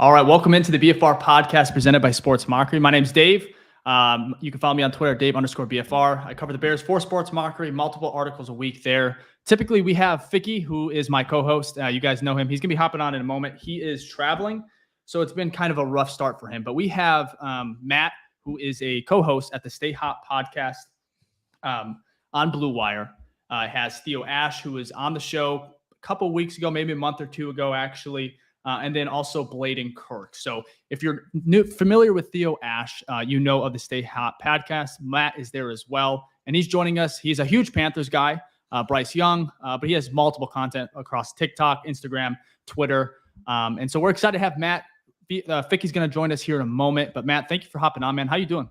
All right, welcome into the BFR Podcast presented by Sports Mockery. My name's Dave. You can follow me on Twitter, Dave_BFR. I cover the Bears for Sports Mockery, multiple articles a week there. Typically, we have Ficky, who is my co-host. You guys know him. He's going to be hopping on in a moment. He is traveling, so it's been kind of a rough start for him. But we have Matt, who is a co-host at the Stay Hot Podcast on Blue Wire. Has Theo Ash, who was on the show a couple weeks ago, maybe a month or two ago, actually. And then also Bladen Kirk. So if you're familiar with Theo Ash, you know of the Stay Hot podcast. Matt is there as well. And he's joining us. He's a huge Panthers guy, Bryce Young, but he has multiple content across TikTok, Instagram, Twitter. And so we're excited to have Matt. Ficky's going to join us here in a moment. But Matt, thank you for hopping on, man. How you doing?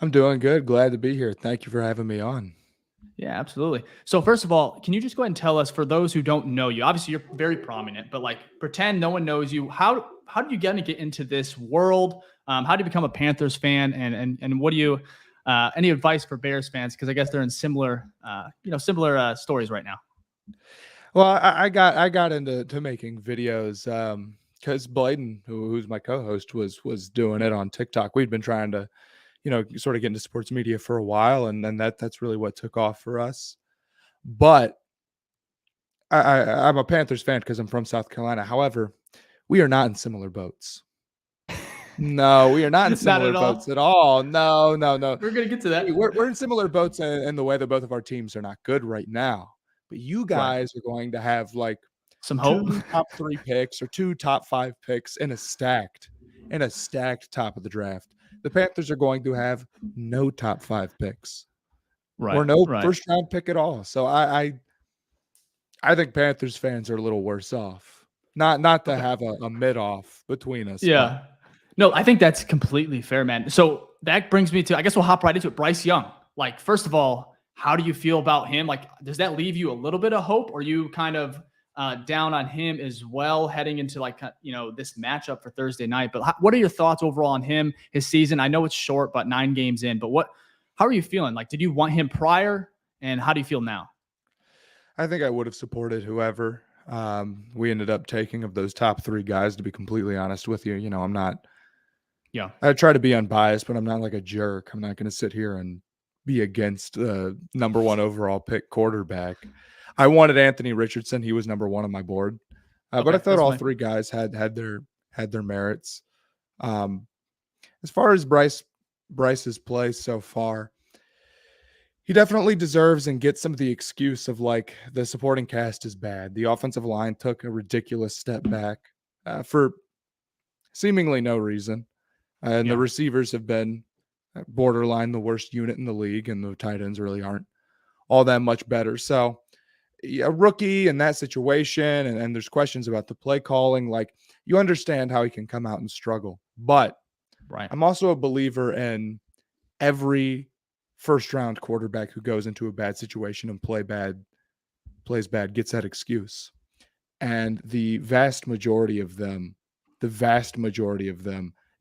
I'm doing good. Glad to be here. Thank you for having me on. Yeah, absolutely. So first of all, can you just go ahead and tell us, for those who don't know you, obviously you're very prominent, but like pretend no one knows you. How did you get into this world? How did you become a Panthers fan? And what do you, any advice for Bears fans? Because I guess they're in similar stories right now. Well, I got into making videos because Bladen, who's my co-host, was doing it on TikTok. We'd been trying to sort of get into sports media for a while, and then that's really what took off for us. But I'm a Panthers fan because I'm from South Carolina. However, we are not in similar boats. No, we are not in similar boats at all. No. We're going to get to that. We're in similar boats in the way that both of our teams are not good right now. But you guys are going to have like some hope. 2 top 3 picks or 2 top 5 picks in a stacked top of the draft. The Panthers are going to have no top 5 picks, or no first round pick at all. So I think Panthers fans are a little worse off. Not to have a mid off between us. Yeah, no, I think that's completely fair, man. So that brings me to, I guess we'll hop right into it. Bryce Young. Like, first of all, how do you feel about him? Like, does that leave you a little bit of hope, or are you kind of down on him as well, heading into this matchup for Thursday night? But what are your thoughts overall on him, his season? I know it's short, but 9 games in. But how are you feeling? Like, did you want him prior, and how do you feel now? I think I would have supported whoever we ended up taking of those top 3 guys. To be completely honest with you, I'm not. Yeah, I try to be unbiased, but I'm not like a jerk. I'm not going to sit here and be against the number 1 overall pick quarterback. I wanted Anthony Richardson. He was number 1 on my board, but I thought all 3 guys had their merits. As far as Bryce's play so far, he definitely deserves and gets some of the excuse of like the supporting cast is bad. The offensive line took a ridiculous step back for seemingly no reason, and the receivers have been borderline the worst unit in the league, and the tight ends really aren't all that much better. So a rookie in that situation, and there's questions about the play calling. Like, you understand how he can come out and struggle, but I'm also a believer in every first-round quarterback who goes into a bad situation and plays bad gets that excuse. And the vast majority of them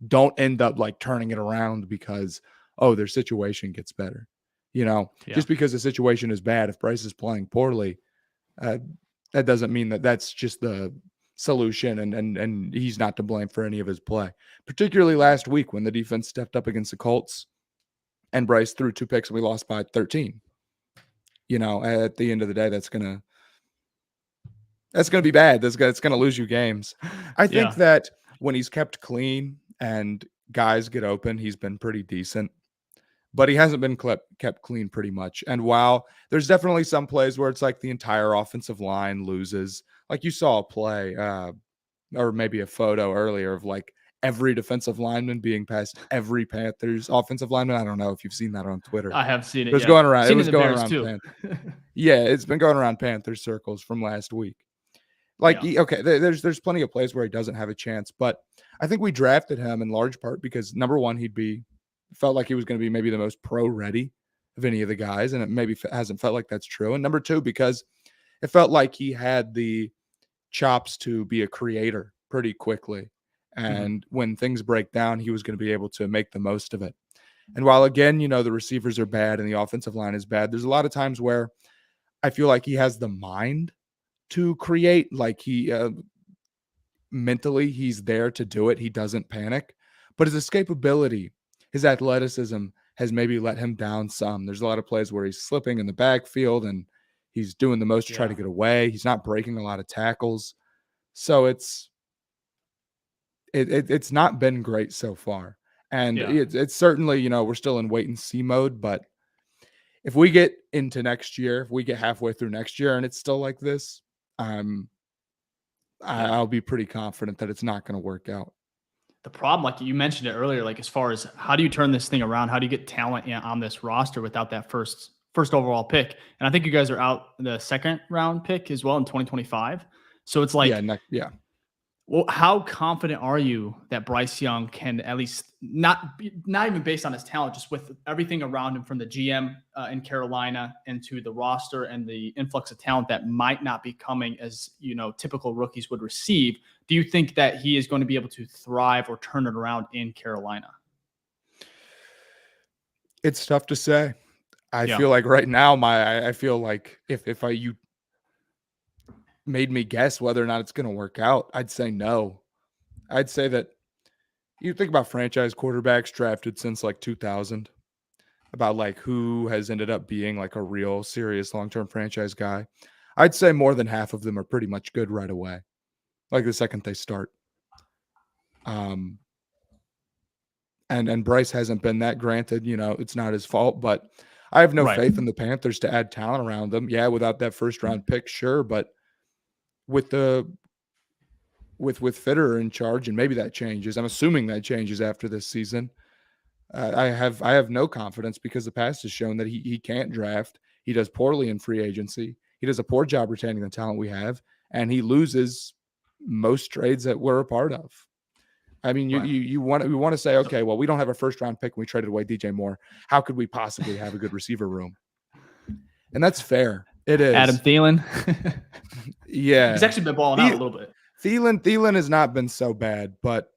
don't end up like turning it around because, their situation gets better. Just because the situation is bad, if Bryce is playing poorly, that doesn't mean that's just the solution and he's not to blame for any of his play. Particularly last week when the defense stepped up against the Colts and Bryce threw 2 picks and we lost by 13. At the end of the day, that's gonna be bad. It's gonna lose you games. I think that when he's kept clean and guys get open, he's been pretty decent. But he hasn't been kept clean pretty much. And while there's definitely some plays where it's like the entire offensive line loses, like you saw a play or maybe a photo earlier of like every defensive lineman being past every Panthers offensive lineman. I don't know if you've seen that on Twitter. I have seen it. It was going around. It was going around too. It's been going around Panthers circles from last week. There's plenty of plays where he doesn't have a chance, but I think we drafted him in large part because number 1, felt like he was going to be maybe the most pro-ready of any of the guys, and it maybe hasn't felt like that's true. And number 2, because it felt like he had the chops to be a creator pretty quickly. And when things break down, he was going to be able to make the most of it. And while, again, the receivers are bad and the offensive line is bad, there's a lot of times where I feel like he has the mind to create. Like mentally he's there to do it. He doesn't panic, but his escapability, his athleticism has maybe let him down some. There's a lot of plays where he's slipping in the backfield and he's doing the most to try to get away. He's not breaking a lot of tackles. So it's not been great so far. And it's certainly, we're still in wait and see mode, but if we get into next year, if we get halfway through next year and it's still like this, I'll be pretty confident that it's not going to work out. The problem, like you mentioned it earlier, like as far as how do you turn this thing around? How do you get talent on this roster without that first overall pick? And I think you guys are out the second round pick as well in 2025. So it's like, well, how confident are you that Bryce Young can at least not even based on his talent, just with everything around him from the GM in Carolina into the roster and the influx of talent that might not be coming as, typical rookies would receive. Do you think that he is going to be able to thrive or turn it around in Carolina? It's tough to say. I feel like right now, I feel like if you made me guess whether or not it's going to work out, I'd say no. I'd say that you think about franchise quarterbacks drafted since like 2000, about like who has ended up being like a real serious long-term franchise guy. I'd say more than half of them are pretty much good right away, like the second they start. And Bryce hasn't been that. Granted, it's not his fault, but I have no faith in the Panthers to add talent around them. Yeah, without that first round pick, sure, but with Fitterer in charge, and maybe that changes. I'm assuming that changes after this season. I have no confidence because the past has shown that he can't draft. He does poorly in free agency. He does a poor job retaining the talent we have, and he loses most trades that we're a part of. I mean, we want to say, okay, well, we don't have a first round pick and we traded away DJ Moore. How could we possibly have a good receiver room? And that's fair. It is. Adam Thielen. Yeah. He's actually been balling out a little bit. Thielen has not been so bad, but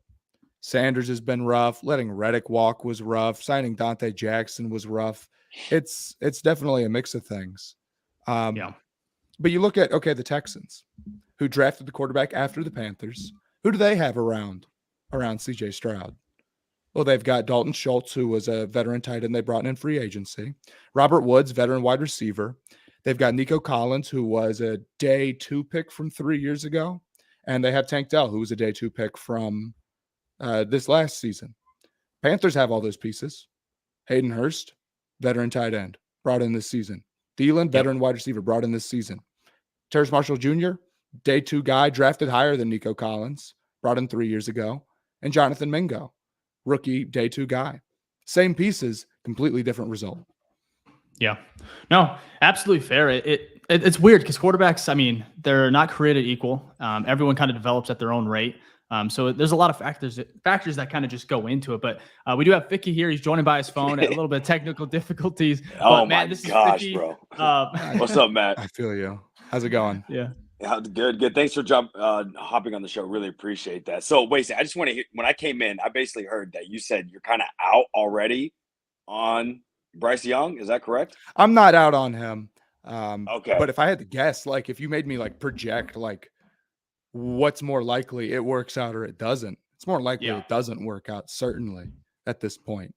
Sanders has been rough. Letting Reddick walk was rough. Signing Dante Jackson was rough. It's definitely a mix of things. But you look at, the Texans, who drafted the quarterback after the Panthers. Who do they have around C.J. Stroud? Well, they've got Dalton Schultz, who was a veteran tight end they brought in free agency. Robert Woods, veteran wide receiver. They've got Nico Collins, who was a day 2 pick from 3 years ago. And they have Tank Dell, who was a day 2 pick from this last season. Panthers have all those pieces. Hayden Hurst, veteran tight end, brought in this season. Thielen, veteran wide receiver, brought in this season. Terrace Marshall Jr., day 2 guy, drafted higher than Nico Collins, brought in 3 years ago. And Jonathan Mingo, rookie, day 2 guy. Same pieces, completely different result. Yeah. No, absolutely fair. It's weird because quarterbacks, I mean, they're not created equal. Everyone kind of develops at their own rate. So there's a lot of factors that kind of just go into it. But we do have Ficky here. He's joining by his phone. A little bit of technical difficulties. Oh, man, this is Ficky. Bro. What's up, Matt? I feel you. How's it going? Yeah. Good. Thanks for hopping on the show. Really appreciate that. So, wait, I just want to hear, when I came in, I basically heard that you said you're kind of out already on Bryce Young. Is that correct? I'm not out on him. Okay. But if I had to guess, like if you made me like project like what's more likely it works out or it doesn't, it's more likely it doesn't work out, certainly at this point.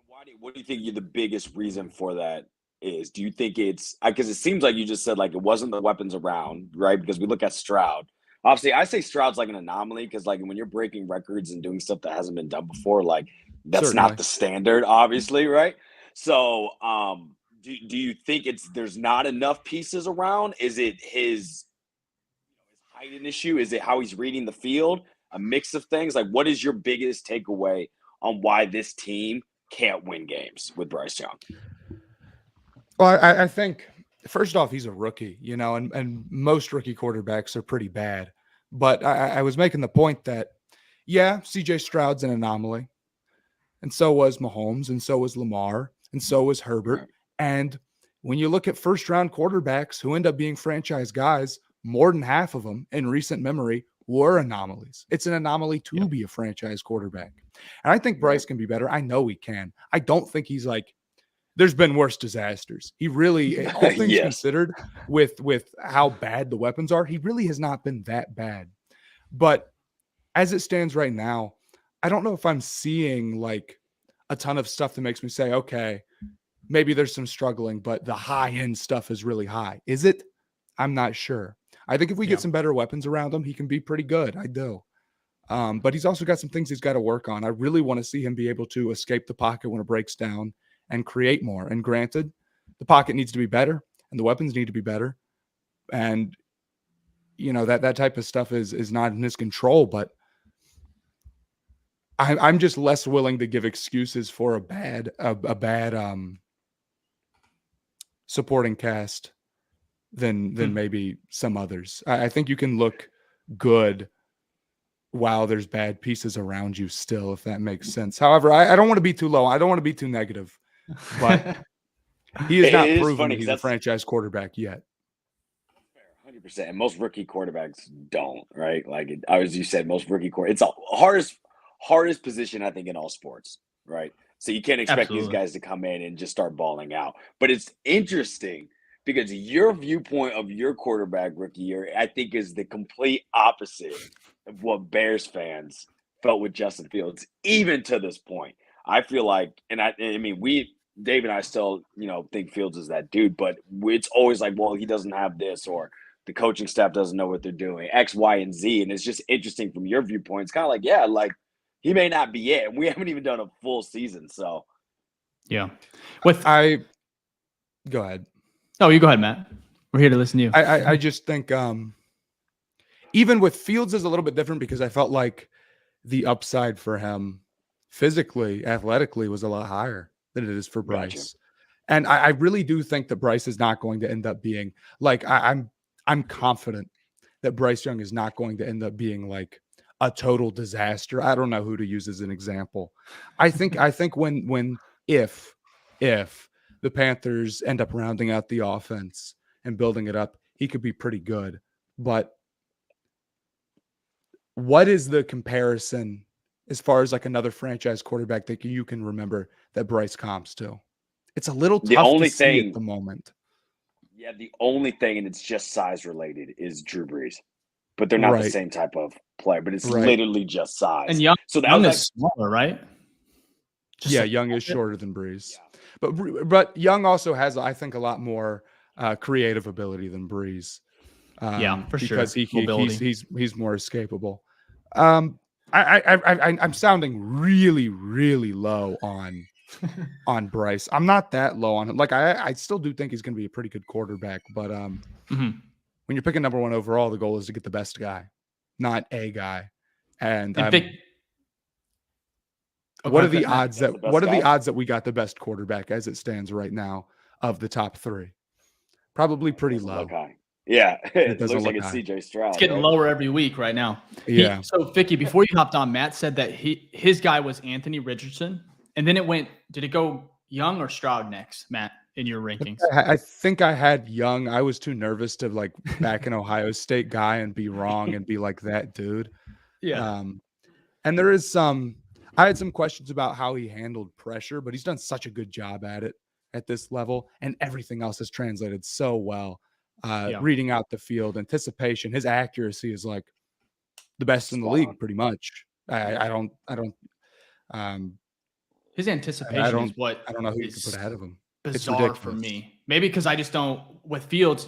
What do you think the biggest reason for that is? Do you think it's because it seems like you just said like it wasn't the weapons around, right? Because we look at Stroud. Obviously, I say Stroud's like an anomaly because like when you're breaking records and doing stuff that hasn't been done before, like that's not the standard, obviously, right? So, do you think there's not enough pieces around? Is it his height an issue? Is it how he's reading the field? A mix of things? Like, what is your biggest takeaway on why this team can't win games with Bryce Young? Well, I think first off, he's a rookie, and most rookie quarterbacks are pretty bad. But I was making the point that, CJ Stroud's an anomaly. And so was Mahomes, and so was Lamar, and so was Herbert. And when you look at first-round quarterbacks who end up being franchise guys, more than half of them in recent memory were anomalies. It's an anomaly to be a franchise quarterback. And I think Bryce can be better. I know he can. I don't think he's like – there's been worse disasters. He really – all things considered with how bad the weapons are, he really has not been that bad. But as it stands right now, I don't know if I'm seeing like a ton of stuff that makes me say, okay, maybe there's some struggling, but the high end stuff is really high. Is it? I'm not sure. I think if we get some better weapons around him, he can be pretty good. I do. But he's also got some things he's got to work on. I really want to see him be able to escape the pocket when it breaks down and create more. And granted, the pocket needs to be better and the weapons need to be better. And, you know, that type of stuff is not in his control, but I'm just less willing to give excuses for a bad supporting cast than maybe some others. I think you can look good while there's bad pieces around you still, if that makes sense. However, I don't want to be too low. I don't want to be too negative, but he has not proven he's a franchise quarterback yet. 100%. And most rookie quarterbacks don't, right? Like, as you said, most rookie it's the hardest position, I think, in all sports, right? So you can't expect these guys to come in and just start balling out. But it's interesting because your viewpoint of your quarterback rookie year, I think, is the complete opposite of what Bears fans felt with Justin Fields, even to this point. I feel like, and I mean, Dave and I still, think Fields is that dude, but it's always like, well, he doesn't have this, or the coaching staff doesn't know what they're doing, X, Y, and Z. And it's just interesting from your viewpoint. It's kind of like, yeah, like he may not be it. We haven't even done a full season. So, yeah. Go ahead. Oh, you go ahead, Matt. We're here to listen to you. I just think even with Fields is a little bit different because I felt like the upside for him physically, athletically was a lot higher than it is for Bryce. Gotcha. And I really do think that Bryce is not going to end up being like, I'm confident that Bryce Young is not going to end up being like a total disaster. I don't know who to use as an example. I think if the Panthers end up rounding out the offense and building it up, he could be pretty good. But what is the comparison as far as like another franchise quarterback that you can remember that Bryce comps to? It's a little tough to see at the moment. Yeah, the only thing, and it's just size related, is Drew Brees. But they're not the same type of player, but it's literally just size. And Young is smaller, right? Young is shorter than Brees. Yeah. But Young also has, I think, a lot more creative ability than Brees. For sure. Because he's more escapable. I'm sounding really, really low on Bryce. I'm not that low on him. Like I still do think he's going to be a pretty good quarterback, but when you're picking number one overall, the goal is to get the best guy, not a guy. And what are the odds that we got the best quarterback as it stands right now of the top three? Probably pretty low. Yeah, it looks like it's CJ Stroud. It's getting lower every week right now. Yeah. So Ficky, before you hopped on, Matt said that his guy was Anthony Richardson, and then did it go Young or Stroud next, Matt, in your rankings? I think I had Young. I was too nervous to like back an Ohio State guy and be wrong and be like that dude. Yeah. And there is I had some questions about how he handled pressure, but he's done such a good job at it at this level, and everything else has translated so well. Reading out the field, anticipation, his accuracy is like the best in the league, pretty much. His anticipation is what I don't know who you can put ahead of him. Bizarre for me. Maybe because I just don't with Fields.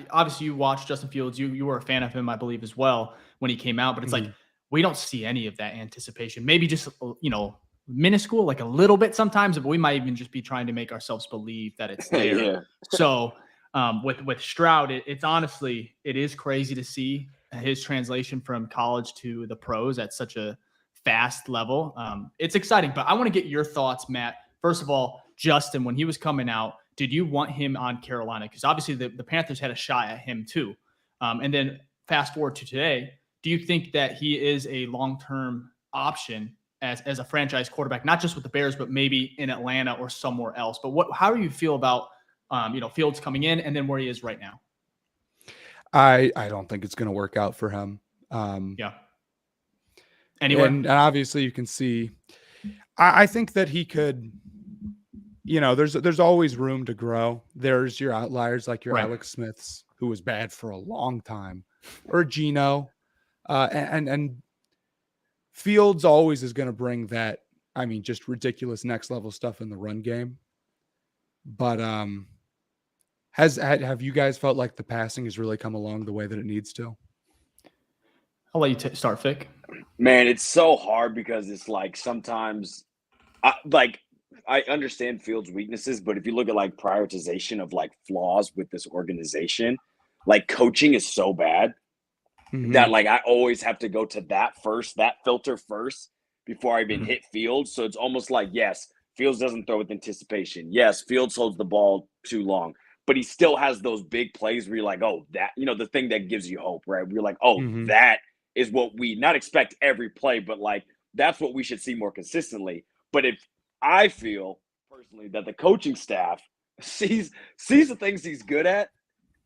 Obviously you watched Justin Fields. You were a fan of him, I believe, as well when he came out. But it's like we don't see any of that anticipation. Maybe just minuscule, like a little bit sometimes. But we might even just be trying to make ourselves believe that it's there. Yeah. So with Stroud, it's honestly it is crazy to see his translation from college to the pros at such a fast level. It's exciting, but I want to get your thoughts, Matt. First of all, Justin, when he was coming out, did you want him on Carolina? Because obviously the Panthers had a shot at him too. And then fast forward to today, do you think that he is a long-term option as a franchise quarterback, not just with the Bears, but maybe in Atlanta or somewhere else? But how do you feel about Fields coming in and then where he is right now? I don't think it's going to work out for him. Anyway, and obviously you can see, I think that he could, there's always room to grow. There's your outliers like your Alex Smiths, who was bad for a long time, or Geno. And Fields always is going to bring that, I mean, just ridiculous next level stuff in the run game. But have you guys felt like the passing has really come along the way that it needs to? I'll let you start, Fick. Man, it's so hard because it's like sometimes I understand Fields' weaknesses, but if you look at like prioritization of like flaws with this organization, like coaching is so bad that like I always have to go to that filter first before I even hit Fields. So it's almost like, yes, Fields doesn't throw with anticipation. Yes, Fields holds the ball too long, but he still has those big plays where you're like, oh, that, the thing that gives you hope, right? We're like, oh, that is what we not expect every play, but like that's what we should see more consistently. But if I feel personally that the coaching staff sees the things he's good at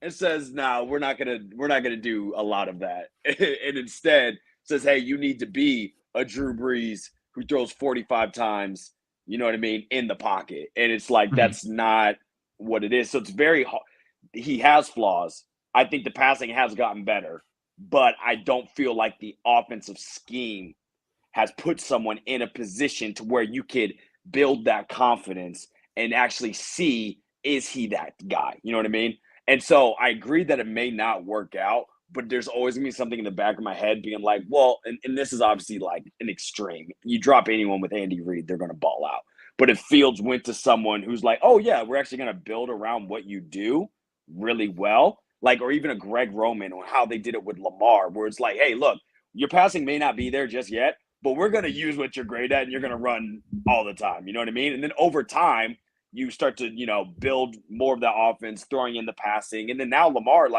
and says, no, we're not gonna do a lot of that. And instead says, hey, you need to be a Drew Brees who throws 45 times, you know what I mean, in the pocket. And it's like that's not what it is. So it's very hard. He has flaws. I think the passing has gotten better, but I don't feel like the offensive scheme has put someone in a position to where you could build that confidence and actually see, is he that guy? You know what I mean? And so I agree that it may not work out, but there's always gonna be something in the back of my head being like, well, and this is obviously like an extreme. You drop anyone with Andy Reid, they're gonna ball out. But if Fields went to someone who's like, oh yeah, we're actually gonna build around what you do really well, like, or even a Greg Roman or how they did it with Lamar, where it's like, hey, look, your passing may not be there just yet, but we're going to use what you're great at and you're going to run all the time. You know what I mean? And then over time, you start to, build more of the offense, throwing in the passing. And then now Lamar,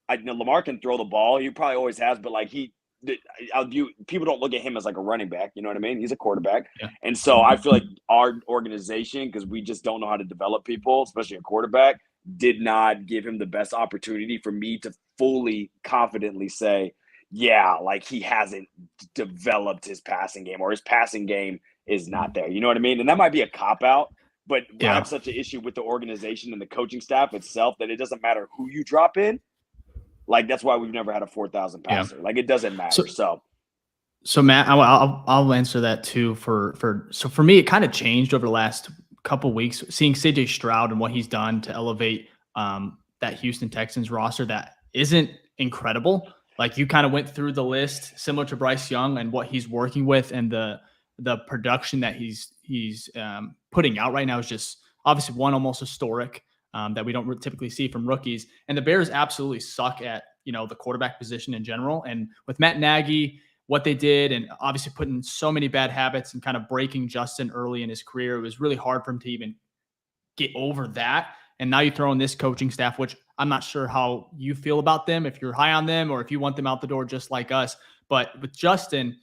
Lamar can throw the ball. He probably always has, but people don't look at him as like a running back. You know what I mean? He's a quarterback. Yeah. And so I feel like our organization, because we just don't know how to develop people, especially a quarterback, did not give him the best opportunity for me to fully confidently say, yeah, like he hasn't developed his passing game or his passing game is not there. You know what I mean? And that might be a cop-out, but I have such an issue with the organization and the coaching staff itself that it doesn't matter who you drop in. Like, that's why we've never had a 4,000 passer. Like, it doesn't matter. So Matt, I'll answer that too. So for me, it kind of changed over the last couple of weeks, seeing CJ Stroud and what he's done to elevate that Houston Texans roster that isn't incredible. Like, you kind of went through the list similar to Bryce Young and what he's working with, and the production that he's putting out right now is just obviously almost historic that we don't typically see from rookies. And the Bears absolutely suck at the quarterback position in general. And with Matt Nagy, what they did, and obviously putting so many bad habits and kind of breaking Justin early in his career, it was really hard for him to even get over that. And now you throw in this coaching staff, which I'm not sure how you feel about them, if you're high on them or if you want them out the door just like us. But with Justin,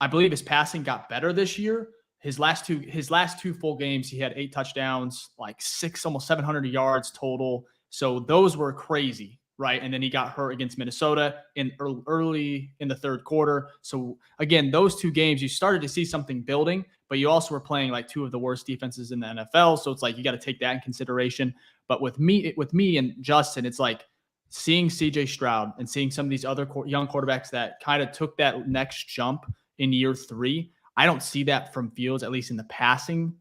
I believe his passing got better this year. His last two full games, he had 8 touchdowns, like almost 700 yards total. So those were crazy, right? And then he got hurt against Minnesota in early in the third quarter. So again, those 2 games, you started to see something building, but you also were playing like 2 of the worst defenses in the NFL. So it's like, you got to take that in consideration. But with me and Justin, it's like seeing CJ Stroud and seeing some of these other young quarterbacks that kind of took that next jump in year 3. I don't see that from Fields, at least in the passing,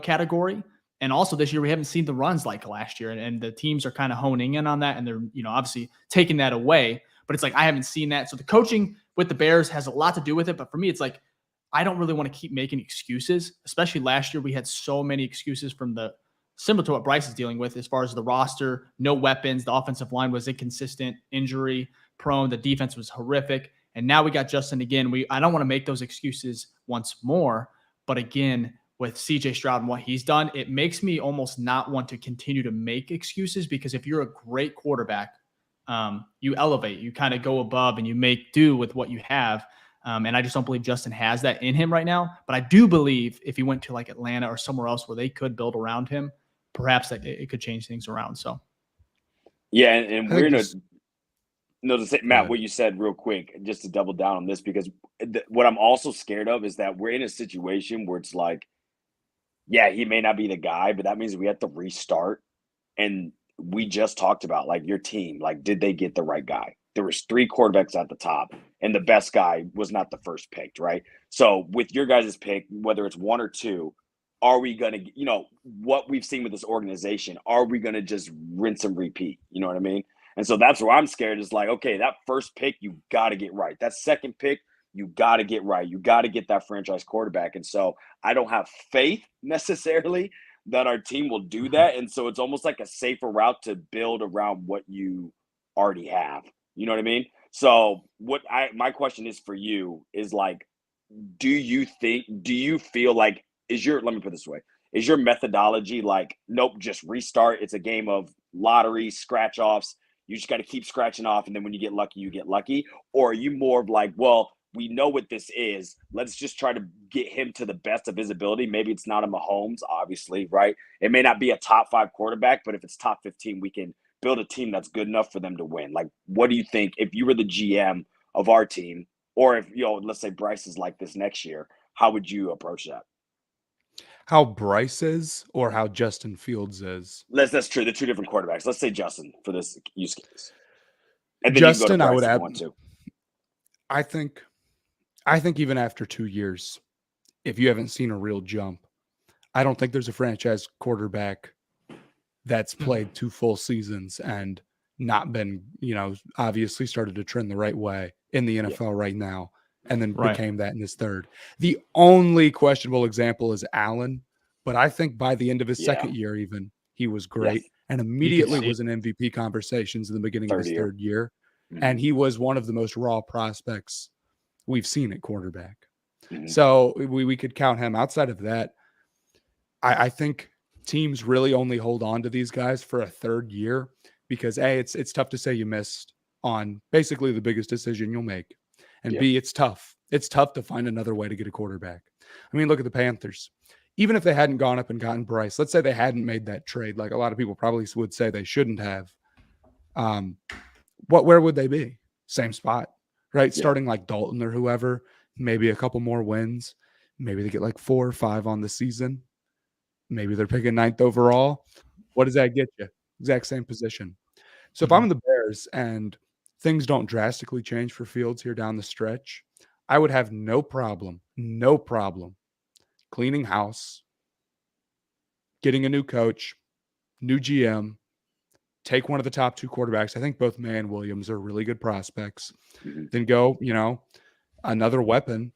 category. And also this year, we haven't seen the runs like last year, and the teams are kind of honing in on that, and they're, obviously taking that away. But it's like, I haven't seen that. So the coaching with the Bears has a lot to do with it. But for me, it's like, I don't really want to keep making excuses, especially last year. We had so many excuses from similar to what Bryce is dealing with as far as the roster, no weapons. The offensive line was inconsistent, injury prone. The defense was horrific. And now we got Justin again. I don't want to make those excuses once more. But again, with CJ Stroud and what he's done, it makes me almost not want to continue to make excuses, because if you're a great quarterback, you elevate, you kind of go above and you make do with what you have. And I just don't believe Justin has that in him right now. But I do believe if he went to like Atlanta or somewhere else where they could build around him, perhaps that it could change things around. So, yeah, and we're in to say, Matt, what you said real quick, just to double down on this, because what I'm also scared of is that we're in a situation where it's like, yeah, he may not be the guy, but that means we have to restart. And we just talked about, like, your team, like, did they get the right guy? There was 3 quarterbacks at the top, and the best guy was not the first picked, right? So with your guys' pick, whether it's 1 or 2, are we going to, what we've seen with this organization, are we going to just rinse and repeat? You know what I mean? And so that's where I'm scared is like, okay, that first pick, you got to get right. That second pick, you got to get right. You got to get that franchise quarterback. And so I don't have faith necessarily that our team will do that. And so it's almost like a safer route to build around what you already have. You know what I mean? So my question is for you is like, do you feel like, let me put it this way, is your methodology like, nope, just restart? It's a game of lottery, scratch offs. You just got to keep scratching off. And then when you get lucky, you get lucky. Or are you more of like, well, we know what this is. Let's just try to get him to the best of his ability. Maybe it's not a Mahomes, obviously, right? It may not be a top 5 quarterback, but if it's top 15, we can build a team that's good enough for them to win. Like, what do you think if you were the GM of our team, or if, let's say Bryce is like this next year, how would you approach that? How Bryce is or how Justin Fields is? That's true. They're 2 different quarterbacks. Let's say Justin for this use case. And then Justin, you can go to I would Bryce if add. you want to. I think even after 2 years, if you haven't seen a real jump, I don't think there's a franchise quarterback that's played 2 full seasons and not been, obviously started to trend the right way in the NFL right now, and then became that in his third. The only questionable example is Allen, but I think by the end of his second year even, he was great and immediately was in MVP conversations in the beginning of his third year. Mm-hmm. And he was one of the most raw prospects we've seen at quarterback. Mm-hmm. So we could count him. Outside of that, I think teams really only hold on to these guys for a third year because A, it's tough to say you missed on basically the biggest decision you'll make. And B, it's tough. It's tough to find another way to get a quarterback. I mean, look at the Panthers. Even if they hadn't gone up and gotten Bryce, let's say they hadn't made that trade, like a lot of people probably would say they shouldn't have. Where would they be? Same spot, right? Yeah. Starting like Dalton or whoever, maybe a couple more wins. Maybe they get like 4 or 5 on the season. Maybe they're picking 9th overall. What does that get you? Exact same position. So if I'm in the Bears and things don't drastically change for Fields here down the stretch, I would have no problem cleaning house, getting a new coach, new GM, take one of the top 2 quarterbacks. I think both May and Williams are really good prospects. Then go, another weapon,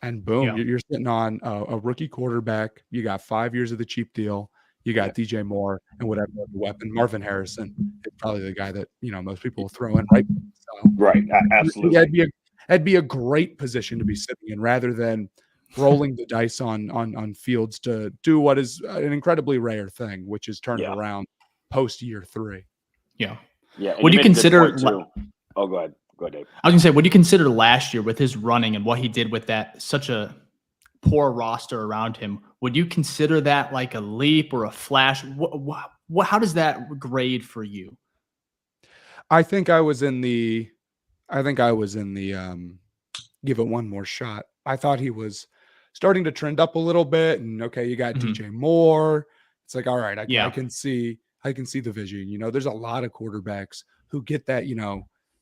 and boom, you're sitting on a rookie quarterback. You got 5 years of the cheap deal. You got DJ Moore and whatever other weapon. Marvin Harrison is probably the guy that most people will throw in, right? So, right, absolutely. That'd be a great position to be sitting in, rather than rolling the dice on Fields to do what is an incredibly rare thing, which is turn it around post year 3. Yeah. Would you consider? Oh, go ahead. Go ahead, Dave. I was gonna say, what do you consider last year with his running and what he did with that such a poor roster around him? Would you consider that like a leap or a flash? What how does that grade for you? I think I was in the give it one more shot. I thought he was starting to trend up a little bit, and okay, you got DJ Moore. It's like, all right, I can see the vision. There's a lot of quarterbacks who get that,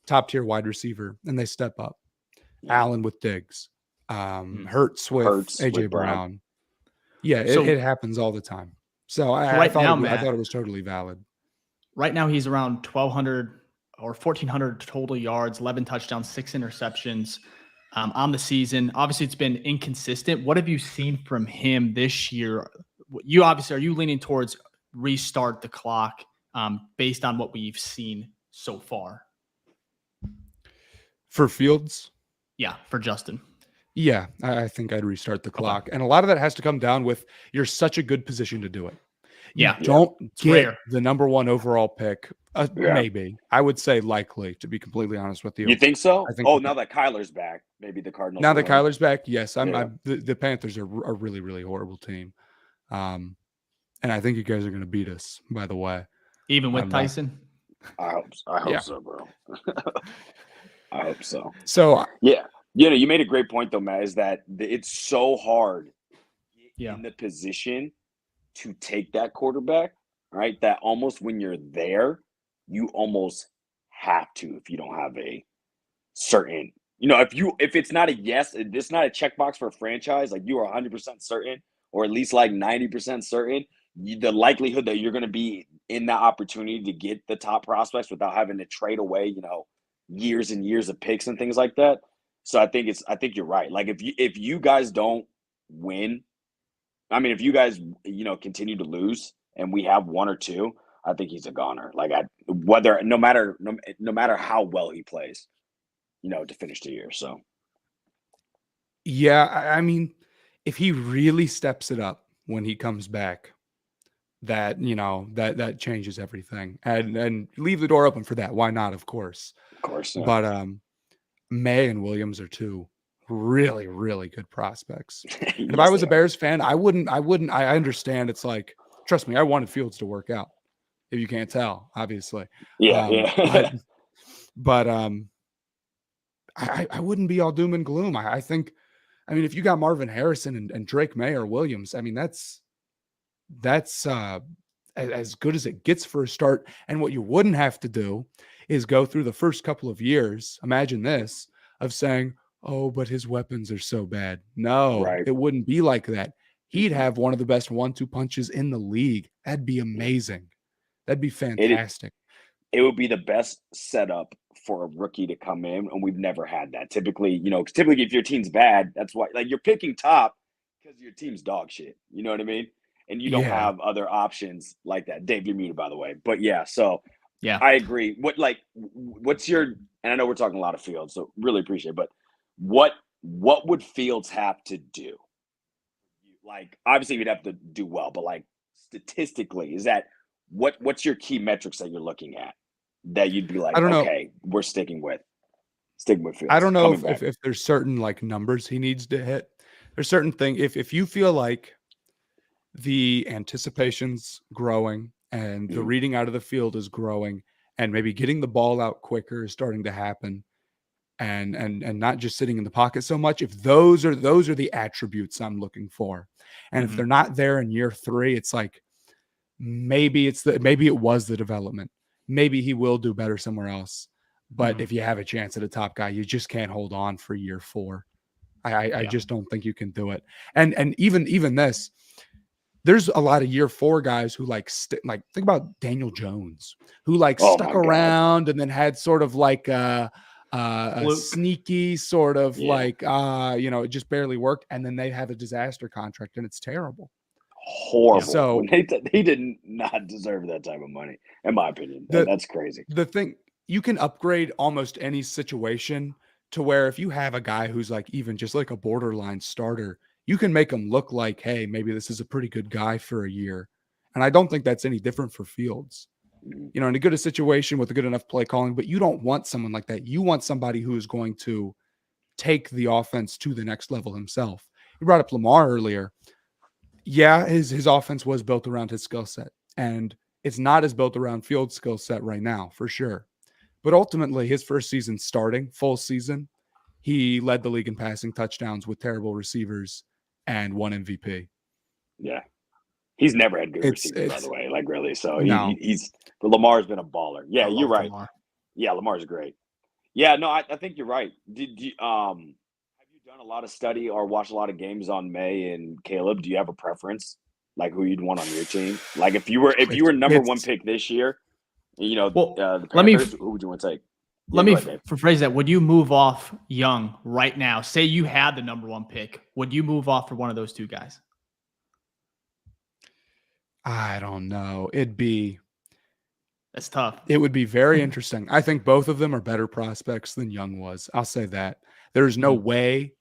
top tier wide receiver and they step up. Allen with Diggs, Hurts with AJ Brown. Yeah, it happens all the time. So I thought it was totally valid. Right now he's around 1,200 or 1,400 total yards, 11 touchdowns, 6 interceptions on the season. Obviously, it's been inconsistent. What have you seen from him this year? Are you leaning towards restart the clock based on what we've seen so far? For Fields? Yeah, for Justin. Yeah, I think I'd restart the clock. And a lot of that has to come down with you're such a good position to do it. You don't get the number 1 overall pick. Maybe. I would say likely, to be completely honest with you. You think so? Now that Kyler's back, maybe the Cardinals. Now that Kyler's back, yes. The Panthers are a really, really horrible team. And I think you guys are going to beat us, by the way. Even with Tyson? I hope so, bro. I hope so. So, you made a great point, though, Matt, is that it's so hard in the position to take that quarterback, right? That almost when you're there, you almost have to if you don't have a certain, if it's not a yes, it's not a checkbox for a franchise, like you are 100% certain, or at least like 90% certain, the likelihood that you're going to be in that opportunity to get the top prospects without having to trade away, years and years of picks and things like that. So I think you're right. Like if you guys don't win, I mean, if you guys continue to lose and we have one or two, I think he's a goner. Like no matter how well he plays, to finish the year. So Yeah, I mean, if he really steps it up when he comes back, that that changes everything, and leave the door open for that. Why not? Of course, yeah. but May and Williams are two really, really good prospects. And if I was a Bears fan, I wouldn't. I understand. It's like, trust me, I wanted Fields to work out. If you can't tell, obviously, yeah. But I wouldn't be all doom and gloom. I think, I mean, if you got Marvin Harrison and Drake May or Williams, I mean, that's as good as it gets for a start. And what you wouldn't have to do is go through the first couple of years. Imagine this, of saying, "Oh, but his weapons are so bad." No, Right. It wouldn't be like that. He'd have one of the best 1-2 punches in the league. That'd be amazing. That'd be fantastic. It would be the best setup for a rookie to come in, and we've never had that. Typically, if your team's bad, that's why, like, you're picking top because your team's dog shit. You know what I mean? And you don't have other options like that. Dave, you're muted, by the way. But yeah, so yeah, I agree. What's your? And I know we're talking a lot of Fields, so really appreciate it. But what would Fields have to do? Like, obviously, he'd have to do well, but like statistically, is that what's your key metrics that you're looking at that you'd be like, I don't know. Okay, we're sticking with Fields? I don't know if there's certain like numbers he needs to hit. There's certain thing. If you feel like the anticipation's growing and the reading out of the field is growing, and maybe getting the ball out quicker is starting to happen, and not just sitting in the pocket so much, if those are the attributes I'm looking for, and if they're not there in year 3, it's like maybe it was the development. Maybe he will do better somewhere else. But if you have a chance at a top guy, you just can't hold on for year 4. I just don't think you can do it. And even this, there's a lot of year 4 guys who like think about Daniel Jones, who stuck around and then had sort of like a sneaky sort of it just barely worked, and then they have a disaster contract and it's terrible. Horrible. So he did not deserve that type of money, in my opinion. That's crazy. The thing, you can upgrade almost any situation to where if you have a guy who's like even just like a borderline starter, you can make him look like, hey, maybe this is a pretty good guy for a year. And I don't think that's any different for Fields. In a good situation with a good enough play calling, but you don't want someone like that. You want somebody who is going to take the offense to the next level himself. You brought up Lamar earlier. Yeah, his offense was built around his skill set, and it's not as built around Fields' skill set right now, for sure. But ultimately, his first season starting, full season, he led the league in passing touchdowns with terrible receivers and won MVP. Yeah. He's never had good receivers, by the way, like really. So Lamar's been a baller. Yeah, you're right. Lamar. Yeah, Lamar's great. Yeah, no, I think you're right. Did you have you done a lot of study or watched a lot of games on May and Caleb? Do you have a preference, like who you'd want on your team? Like if you were number 1 pick this year, the Panthers, who would you want to take? Let me rephrase that. Would you move off Young right now? Say you had the number 1 pick. Would you move off for one of those 2 guys? I don't know. That's tough. It would be very interesting. I think both of them are better prospects than Young was. I'll say that. There's no way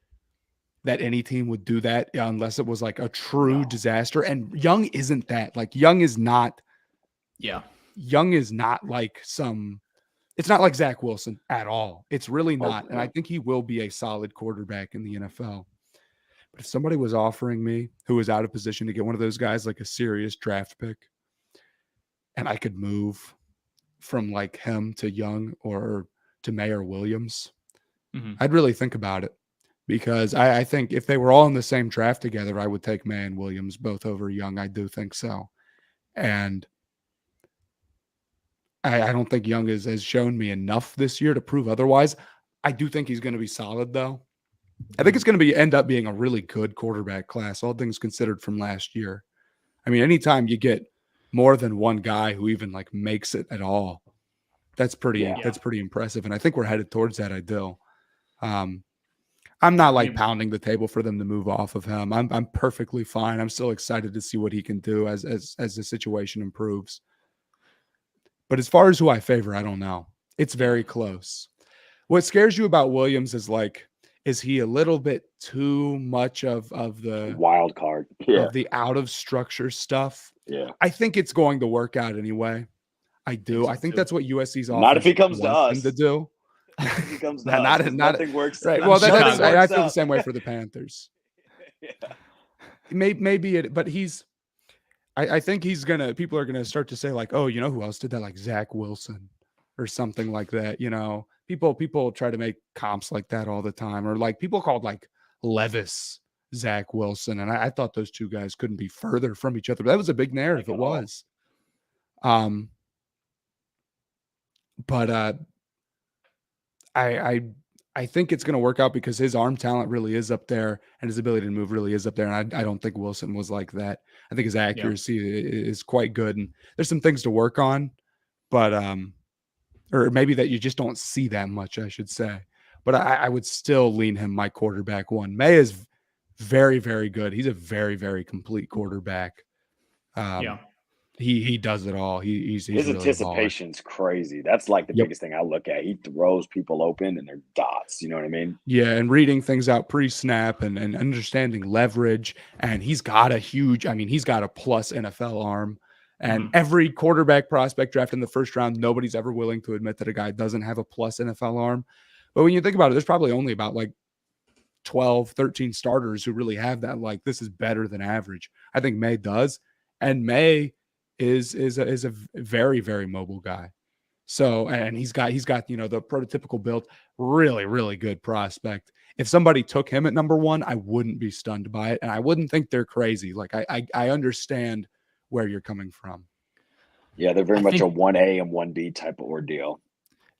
that any team would do that unless it was like a true disaster. And Young isn't that. Like Young is not. Yeah. Young is not like it's not like Zach Wilson at all. It's really not. And I think he will be a solid quarterback in the NFL. But if somebody was offering me who was out of position to get one of those guys, like a serious draft pick, and I could move from like him to Young or to May or Williams, I'd really think about it, because I think if they were all in the same draft together, I would take May and Williams both over Young. I do think so. And I don't think Young has shown me enough this year to prove otherwise. I do think he's going to be solid, though. I think it's going to end up being a really good quarterback class, all things considered, from last year. I mean, anytime you get more than one guy who even like makes it at all, that's pretty impressive. And I think we're headed towards that ideal. I'm not like pounding the table for them to move off of him. I'm perfectly fine. I'm still excited to see what he can do as the situation improves. But as far as who I favor, I don't know. It's very close. What scares you about Williams is he a little bit too much of the wild card, of the out of structure stuff? Yeah, I think it's going to work out anyway. I do. I think that's what USC's offense not if he comes to us to do. If he comes to not, us, nothing works. Right. Well, I feel the same way for the Panthers. Yeah. Maybe it, but I think people are gonna start to say like, oh, you know who else did that? Like Zach Wilson or something like that. You know, people try to make comps like that all the time, or like people called like Levis Zach Wilson, and I thought those two guys couldn't be further from each other. But that was a big narrative. It was. But I think it's going to work out because his arm talent really is up there and his ability to move really is up there. And I don't think Wilson was like that. I think his accuracy is quite good. And there's some things to work on, but or maybe that you just don't see that much, I should say. But I would still lean him my quarterback one. May is very, very good. He's a very, very complete quarterback. He does it all. He's his really anticipation's crazy. That's like the biggest thing I look at. He throws people open and they're dots. You know what I mean? Yeah, and reading things out pre-snap and understanding leverage. And he's got a plus NFL arm. And every quarterback prospect drafted in the first round, nobody's ever willing to admit that a guy doesn't have a plus NFL arm. But when you think about it, there's probably only about like 12, 13 starters who really have that. Like, this is better than average. I think May does. And May is a very, very mobile guy. So, and he's got, the prototypical build, really, really good prospect. If somebody took him at number one, I wouldn't be stunned by it. And I wouldn't think they're crazy. Like I understand where you're coming from. Yeah. They're very much a 1A and 1B type of ordeal.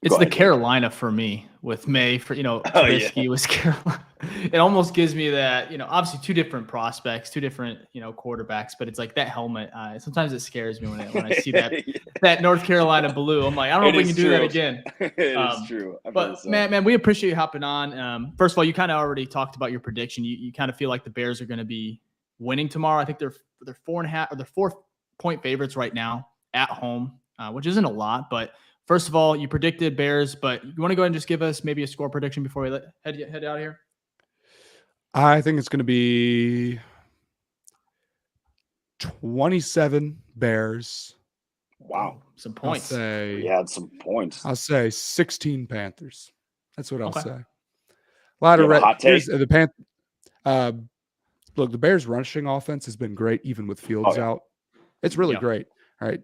It's the Carolina for me with May for, Trubisky was Carolina. It almost gives me that, obviously two different prospects, two different, quarterbacks, but it's like that helmet. Sometimes it scares me when I see that North Carolina blue. I'm like, I don't know if we can do that again. It is true. But man, we appreciate you hopping on. First of all, you kind of already talked about your prediction. You kind of feel like the Bears are going to be winning tomorrow. I think they're 4.5 or they're 4-point favorites right now at home, which isn't a lot, but first of all, you predicted Bears, but you want to go ahead and just give us maybe a score prediction before we head out here? I think it's going to be 27 Bears. Wow. Some points. Some points. I'll say 16 Panthers. That's what I'll say. A lot of hot take. Look, the Bears' rushing offense has been great, even with Fields out. It's really great. All right.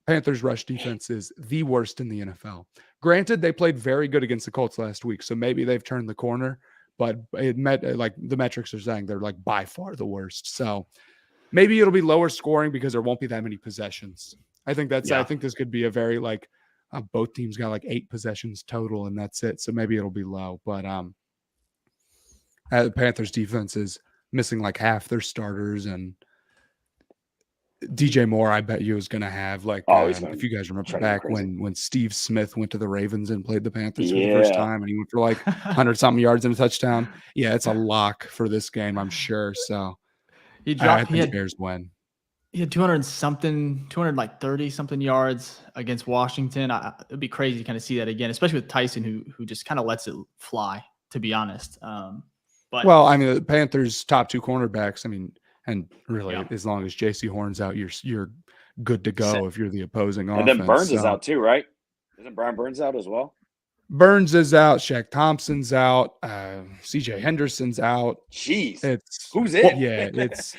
Panthers rush defense is the worst in the NFL. Granted, they played very good against the Colts last week, so maybe they've turned the corner, but like the metrics are saying they're like by far the worst. So maybe it'll be lower scoring because there won't be that many possessions. I think this could be a very both teams got like 8 possessions total and that's it. So maybe it'll be low, but the Panthers defense is missing like half their starters, and DJ Moore, I bet you, is going to have if you guys remember back when Steve Smith went to the Ravens and played the Panthers for the first time, and he went for like 100-something yards and a touchdown. Yeah, it's a lock for this game, I'm sure. So he dropped. The Bears win. He had 230-something yards against Washington. It'd be crazy to kind of see that again, especially with Tyson, who just kind of lets it fly. To be honest, the Panthers' top 2 cornerbacks. And really, as long as J.C. Horn's out, you're good to go if you're the opposing offense. And then Burns is out too, right? Isn't Brian Burns out as well? Burns is out. Shaq Thompson's out. C.J. Henderson's out. Jeez. Who's it? Yeah, it's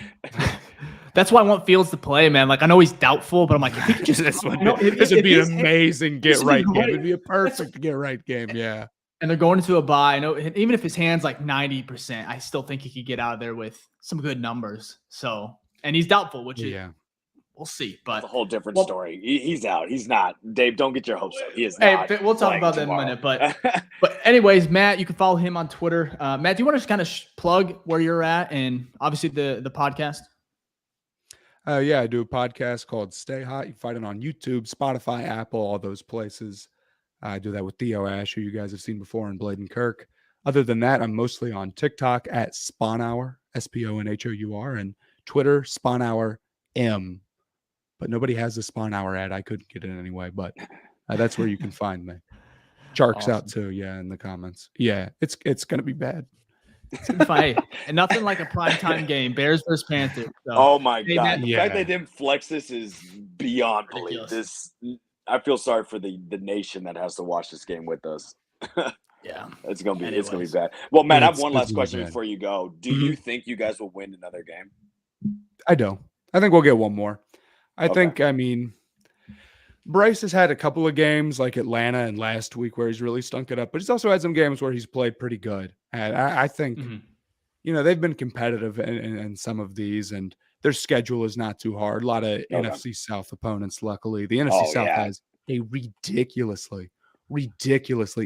– That's why I want Fields to play, man. Like, I know he's doubtful, but I'm like, if he could just – this would be an amazing get-right game. It would be a perfect get-right game, yeah. And they're going into a bye. I know even if his hand's like 90%, I still think he could get out of there with some good numbers. So, and he's doubtful, which is we'll see. That's But a whole different story. He's out. He's not. Dave, don't get your hopes up. He is hey, not. we'll talk about that in a minute. But anyways, Matt, you can follow him on Twitter. Matt, do you want to just kind of plug where you're at and obviously the podcast? Yeah, I do a podcast called Stay Hot. You can find it on YouTube, Spotify, Apple, all those places. I do that with Theo Ash, who you guys have seen before, and Bladen Kirk. Other than that, I'm mostly on TikTok at SpawnHour, SPONHOUR, and Twitter, SpawnHour M. But nobody has a SpawnHour ad. I couldn't get it anyway, but that's where you can find me. Sharks Awesome. out too, yeah, in the comments. Yeah, it's gonna be bad. It's gonna be fun. Hey, and nothing like a primetime game, Bears versus Panthers. So, oh my God, Matt, the fact they didn't flex this is beyond belief. I feel sorry for the nation that has to watch this game with us. Yeah, it's gonna be bad. Well, Matt, I have one last question before you go. Do you think you guys will win another game? I don't. I think we'll get one more. I mean, Bryce has had a couple of games like Atlanta and last week where he's really stunk it up, but he's also had some games where he's played pretty good. And I think, they've been competitive in some of these, and their schedule is not too hard. A lot of NFC South opponents, luckily. The NFC South has a ridiculously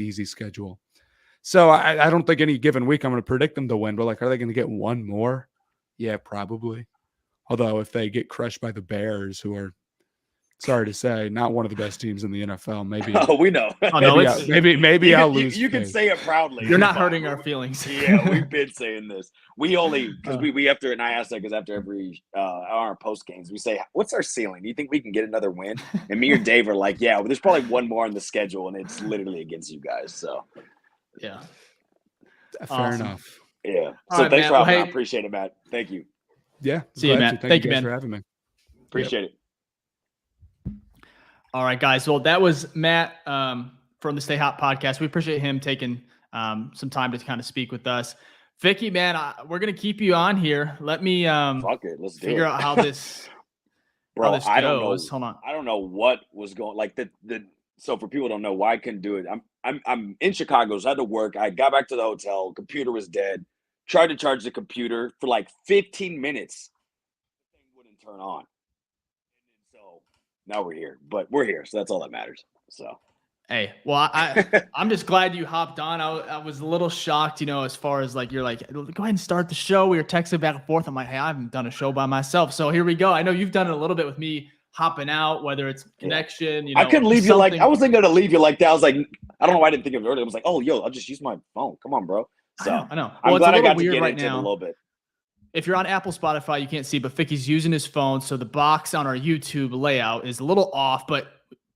easy schedule. So I don't think any given week I'm going to predict them to win, but are they going to get one more? Yeah, probably. Although if they get crushed by the Bears, who are, sorry to say, not one of the best teams in the NFL, maybe. Oh, we know. Maybe I'll lose. You can say it proudly. You're not hurting our feelings. Yeah, we've been saying this. We only because we after, and I asked that because after every our post games, we say, "What's our ceiling? Do you think we can get another win?" And me or Dave are like, "Yeah, well, there's probably one more on the schedule, and it's literally against you guys." So, yeah, fair enough. Yeah. So thanks for having me. I appreciate it, Matt. Thank you. Yeah. See you, Matt. Thank you, guys, man, for having me. Appreciate it. All right, guys. Well, that was Matt from the Stay Hot podcast. We appreciate him taking some time to kind of speak with us. Ficky, man, we're gonna keep you on here. Let me let's figure out how this. Bro, how this I don't goes. know. Hold on. I don't know what was going So for people who don't know why I couldn't do it, I'm in Chicago, so I had to work. I got back to the hotel. Computer was dead. Tried to charge the computer for 15 minutes. The thing wouldn't turn on. So now we're here, but we're here, so that's all that matters. So, hey, well, I'm just glad you hopped on. I was a little shocked, as far as you're like, go ahead and start the show. We were texting back and forth. I'm like, hey, I haven't done a show by myself, so here we go. I know you've done it a little bit with me hopping out, whether it's connection. I couldn't leave you I wasn't gonna leave you like that. I was like, I don't know why I didn't think of it earlier. I was like, oh, I'll just use my phone. Come on, bro. So I know. I'm glad I got to get into it a little bit. If you're on Apple, Spotify, you can't see, but Ficky's using his phone, so the box on our YouTube layout is a little off, but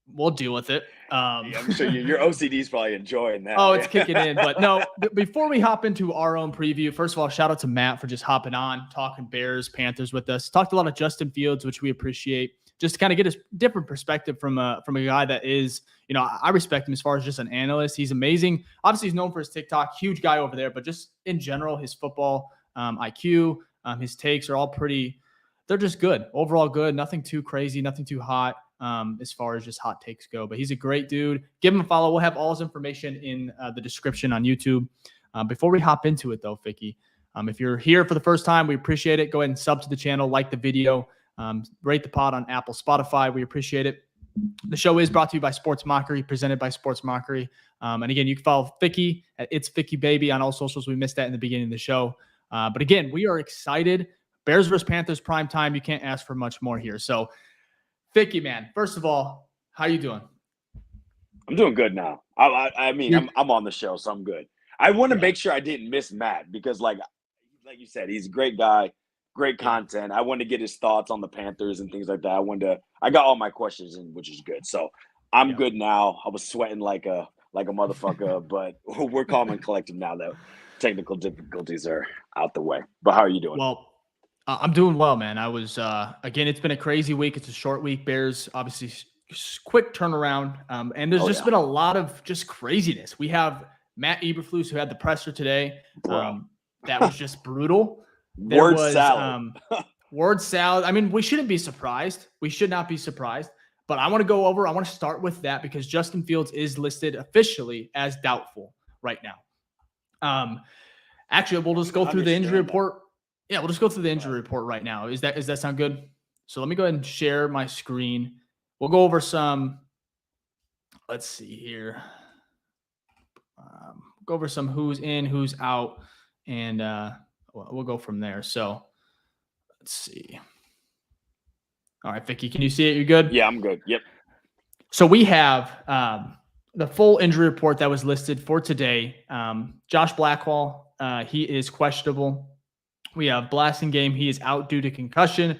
we'll deal with it. I'm sure your OCD is probably enjoying that. Oh, it's kicking in. But no, before we hop into our own preview, first of all, shout out to Matt for just hopping on, talking Bears, Panthers with us. Talked a lot of Justin Fields, which we appreciate. Just to kind of get a different perspective from a guy that is, I respect him as far as just an analyst. He's amazing. Obviously, he's known for his TikTok, huge guy over there, but just in general, his football IQ, his takes are all they're just good. Overall good. Nothing too crazy, nothing too hot as far as just hot takes go. But he's a great dude. Give him a follow. We'll have all his information in the description on YouTube. Before we hop into it, though, Ficky, if you're here for the first time, we appreciate it. Go ahead and sub to the channel, like the video. Rate the pod on Apple, Spotify. We appreciate it. The show is brought to you by Sports Mockery, presented by Sports Mockery. And again, you can follow Ficky at It's Ficky Baby on all socials. We missed that in the beginning of the show. But again, we are excited. Bears versus Panthers prime time. You can't ask for much more here. So, Ficky, man, first of all, how you doing? I'm doing good now. I'm on the show, so I'm good. I want to make sure I didn't miss Matt because, like you said, he's a great guy. Great content. I wanted to get his thoughts on the Panthers and things like that. I got all my questions in, which is good. So I'm good now. I was sweating like a motherfucker, but we're calm and collected now that technical difficulties are out the way. But how are you doing? Well, I'm doing well, man. I was again, it's been a crazy week. It's a short week. Bears obviously quick turnaround. And there's been a lot of just craziness. We have Matt Eberflus, who had the presser today. That was just brutal. Word salad. Word salad. I mean, we shouldn't be surprised. We should not be surprised. But I want to I want to start with that because Justin Fields is listed officially as doubtful right now. Actually, we'll just go through the injury report. Yeah, we'll just go through the injury report right now. Does that sound good? So let me go ahead and share my screen. We'll go over some, let's see here. Go over some who's in, who's out, and we'll go from there. So let's see. All right, Ficky, can you see it? You good? Yeah, I'm good. Yep. So we have the full injury report that was listed for today. Josh Blackwell, he is questionable. We have Blasingame, he is out due to concussion.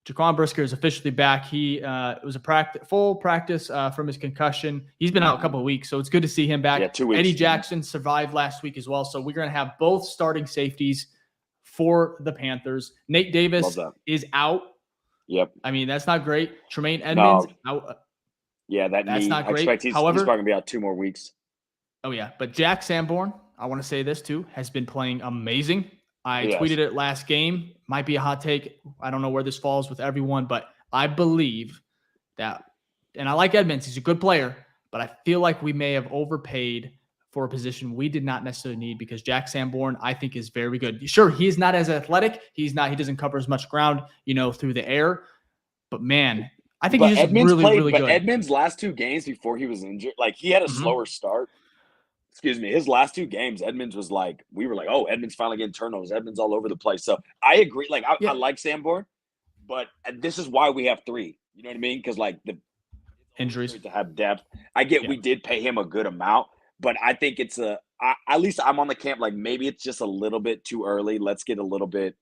Jaquan Brisker is officially back. He it was a full practice from his concussion. He's been out a couple of weeks, so it's good to see him back. Yeah, 2 weeks. Eddie Jackson survived last week as well, so we're going to have both starting safeties for the Panthers. Nate Davis is out. Yep. I mean, that's not great. Tremaine Edmonds out. Yeah, that's not great. I expect he's probably going to be out 2 more weeks. Oh, yeah. But Jack Sanborn, I want to say this too, has been playing amazing. I tweeted it last game. Might be a hot take. I don't know where this falls with everyone, but I believe that, and I like Edmonds. He's a good player, but I feel like we may have overpaid for a position we did not necessarily need because Jack Sanborn, I think, is very good. Sure, he's not as athletic. He doesn't cover as much ground, through the air. But man, I think he's just really good. Edmonds' last 2 games before he was injured, like he had a slower start. Excuse me, his last 2 games, Edmonds was like, we were like, oh, Edmonds finally getting turnovers. Edmonds all over the place. So I agree. Like, I like Sanborn, but this is why we have 3. You know what I mean? Because like the injuries to have depth. I get we did pay him a good amount, but I think it's at least I'm on the camp. Like maybe it's just a little bit too early. Let's get a little bit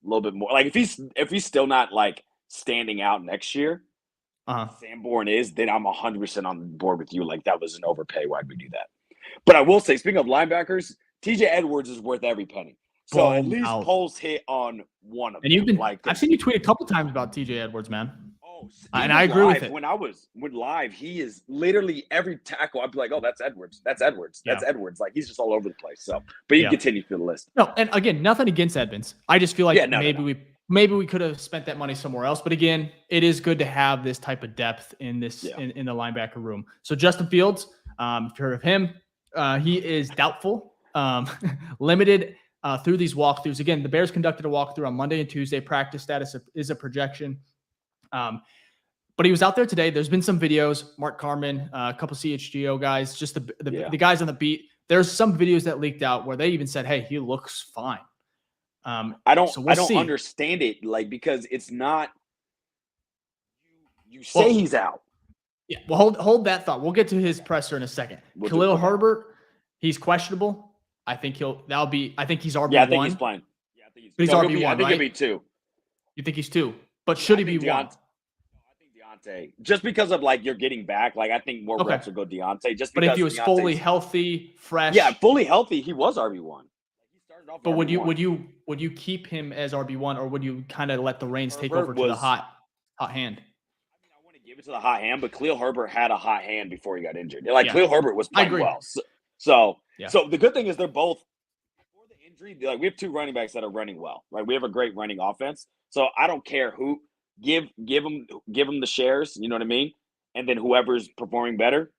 more. Like if he's still not like standing out next year, Sanborn is, then I'm 100% on board with you. Like that was an overpay. Why'd we do that? But I will say, speaking of linebackers, TJ Edwards is worth every penny. So at least Poles hit on one of them. And I've seen you tweet a couple times about TJ Edwards, man. Oh, and I agree with it. When live, he is literally every tackle. I'd be like, oh, that's Edwards. That's Edwards. That's Edwards. Like he's just all over the place. So, but you continue through the list. No, and again, nothing against Edmonds. I just feel like maybe we could have spent that money somewhere else. But again, it is good to have this type of depth in this in the linebacker room. So Justin Fields, if you've heard of him, he is doubtful, limited through these walkthroughs. Again, the Bears conducted a walkthrough on Monday and Tuesday. Practice status is a projection. But he was out there today. There's been some videos, Mark Carman, a couple CHGO guys, just the guys on the beat. There's some videos that leaked out where they even said, hey, he looks fine. I don't understand it, like, because it's not, you say he's out. Yeah, well, hold that thought. We'll get to his presser in a second. Khalil Herbert, he's questionable. I think he's RB1. Yeah, I think he's playing. Yeah, I think he's RB1, I think he'll be 2. You think he's 2? But should he be 1? I think Deontay. Just because of, like, you're getting back. Like, I think more reps will go Deontay. But if he was fully healthy, fresh. Yeah, fully healthy, he was RB1. He started off. But would you keep him as RB1, or would you kind of let the reins take over to the hot hand? Give it to the hot hand, but Khalil Herbert had a hot hand before he got injured. Like Khalil Herbert was playing well. So the good thing is they're both before the injury. Like we have 2 running backs that are running well, right? We have a great running offense. So I don't care who give them the shares. You know what I mean? And then whoever's performing better,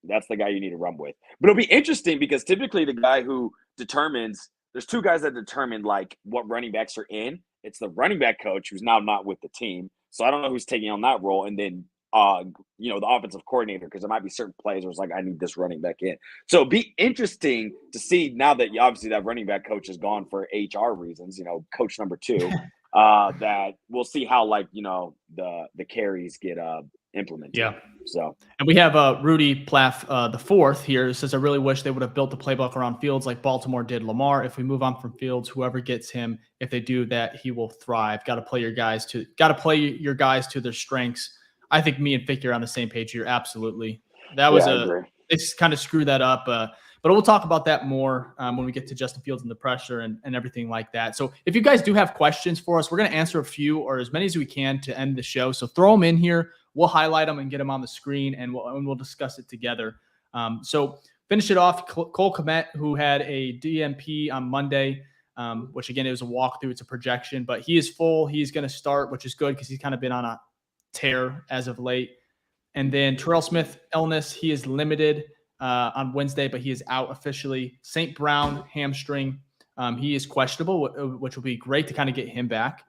that's the guy you need to run with. But it'll be interesting because typically the guy who determines, there's 2 guys that determine like what running backs are in. It's the running back coach who's now not with the team. So I don't know who's taking on that role. And then, the offensive coordinator, because there might be certain plays where it's like, I need this running back in. So it'd be interesting to see now that obviously that running back coach is gone for HR reasons, coach number 2, that we'll see how the carries get implemented. Yeah. So, and we have Rudy Plaff the 4th here. It says, I really wish they would have built the playbook around Fields like Baltimore did Lamar. If we move on from Fields, whoever gets him, if they do that, he will thrive. Got to play your guys to their strengths. I think me and Ficky are on the same page here. Absolutely. It's kind of screwed that up. But we'll talk about that more when we get to Justin Fields and the pressure and everything like that. So if you guys do have questions for us, we're going to answer a few or as many as we can to end the show. So throw them in here. We'll highlight them and get them on the screen, and we'll discuss it together. So finish it off. Cole Kmet, who had a DMP on Monday, which again, it was a walkthrough. It's a projection, but he is full. He's going to start, which is good because he's kind of been on a tear as of late. And then Terrell Smith illness, he is limited on Wednesday, but he is out officially. St. Brown hamstring, he is questionable, which will be great to kind of get him back.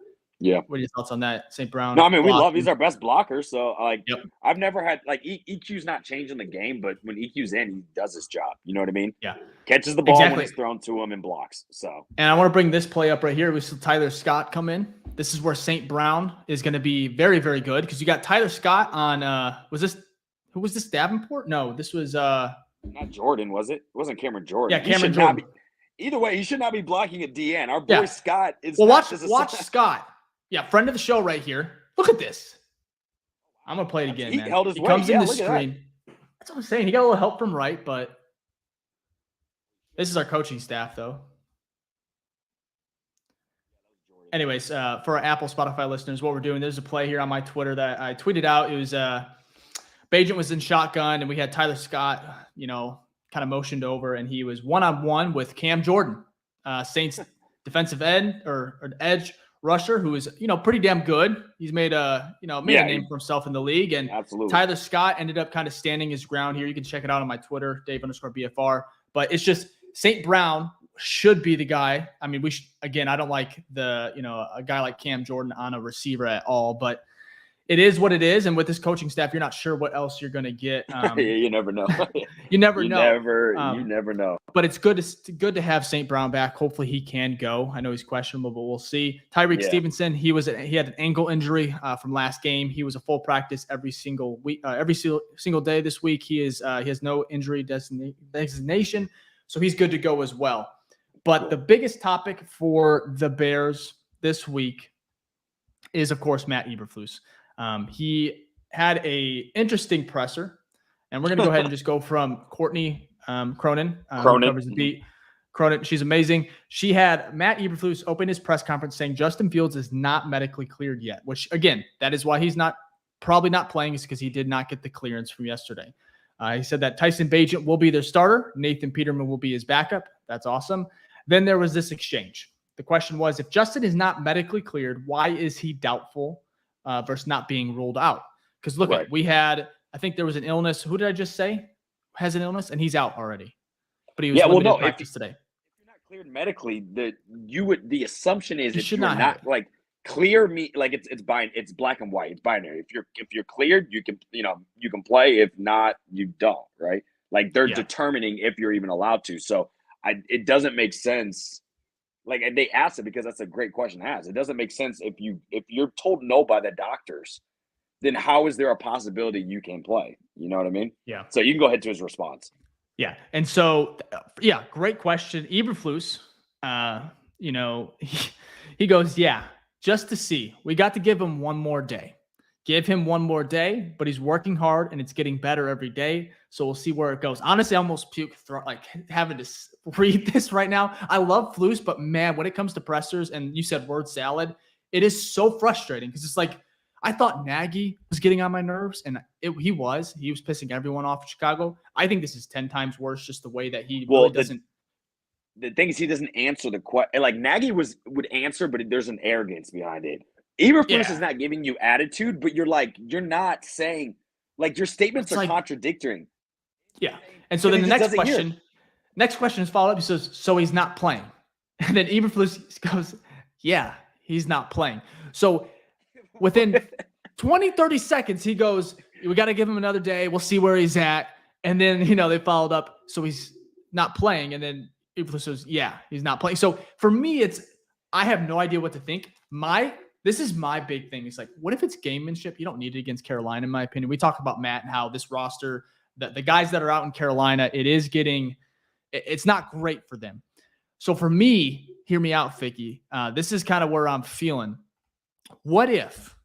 Yeah. What are your thoughts on that, St. Brown? No, I mean, blocking. he's our best blocker. So, Yep. I've never had, EQ's not changing the game, but when EQ's in, he does his job. You know what I mean? Yeah. Catches the ball Exactly. when it's thrown to him and blocks. So, And I want to bring this play up right here. We saw Tyler Scott come in. This is where St. Brown is going to be very, very good because you got Tyler Scott on, who was this, Davenport? No, this was not Jordan, was it? It wasn't Cameron Jordan. Yeah, Cameron Jordan. Either way, he should not be blocking a DN. Our boy Scott is. Well, watch Scott. Yeah, friend of the show right here. Look at this. I'm gonna play it again, man. Held his he weight. comes in the look at screen. That's what I'm saying. He got a little help from right, but this is our coaching staff, though. Anyways, for our Apple, Spotify listeners, what we're doing, there's a play here on my Twitter that I tweeted out. It was Bagent was in shotgun, and we had Tyler Scott, kind of motioned over, and he was one-on-one with Cam Jordan, Saints defensive end or edge rusher, who is, pretty damn good. He's made a name for himself in the league. And absolutely. Tyler Scott ended up kind of standing his ground here. You can check it out on my Twitter, Dave_BFR. But it's just St. Brown should be the guy. I mean, I don't like a guy like Cam Jordan on a receiver at all, but it is what it is. And with this coaching staff, you're not sure what else you're going to get. You never know. You never know. You never know. But it's good to have St. Brown back. Hopefully he can go. I know he's questionable, but we'll see. Tyreek Stevenson, he had an ankle injury from last game. He was a full practice every single week, every single day this week. He has no injury designation, so he's good to go as well. But the biggest topic for the Bears this week is, of course, Matt Eberflus. He had a interesting presser, and we're going to go ahead and just go from Courtney Cronin, who covers the beat. Cronin, she's amazing. She had Matt Eberflus open his press conference saying Justin Fields is not medically cleared yet, which, again, that is why he's probably not playing, is because he did not get the clearance from yesterday. He said that Tyson Bagent will be their starter. Nathan Peterman will be his backup. That's awesome. Then there was this exchange. The question was, if Justin is not medically cleared, why is he doubtful versus not being ruled out? Because look, we had, I think there was an illness. Who did I just say has an illness? And he's out already. But he was limited in practice today. If you're not cleared medically, the assumption is if you're not clear, it's black and white. It's binary. If you're cleared, you can play. If not, you don't. Right? Like they're determining if you're even allowed to. So it doesn't make sense. Like they asked it because that's a great question to ask. It doesn't make sense if you're told no by the doctors, then how is there a possibility you can play? You know what I mean? Yeah. So you can go ahead to his response. Yeah. And so, great question. Eberflus, he goes, just to see. We got to give him one more day. Give him one more day, but he's working hard and it's getting better every day. So we'll see where it goes. Honestly, I almost puke having to read this right now. I love Flus, but man, when it comes to pressers, and you said word salad, it is so frustrating because it's like, I thought Nagy was getting on my nerves, and he was pissing everyone off in Chicago. I think this is 10 times worse, just the way that he really doesn't. The thing is, he doesn't answer the question. Like Nagy would answer, but there's an arrogance behind it. Eberflus is not giving you attitude, but you're not saying, like, your statements are contradicting. Yeah. And so then the next question is followed up. He says, so he's not playing. And then Eberflus goes, yeah, he's not playing. So within 20, 30 seconds, he goes, we got to give him another day. We'll see where he's at. And then, they followed up. So he's not playing. And then Eberflus says, yeah, he's not playing. So for me, I have no idea what to think. This is my big thing. It's like, what if it's gamemanship? You don't need it against Carolina, in my opinion. We talk about Matt and how this roster, the guys that are out in Carolina, it's not great for them. So for me, hear me out, Ficky. This is kind of where I'm feeling. What if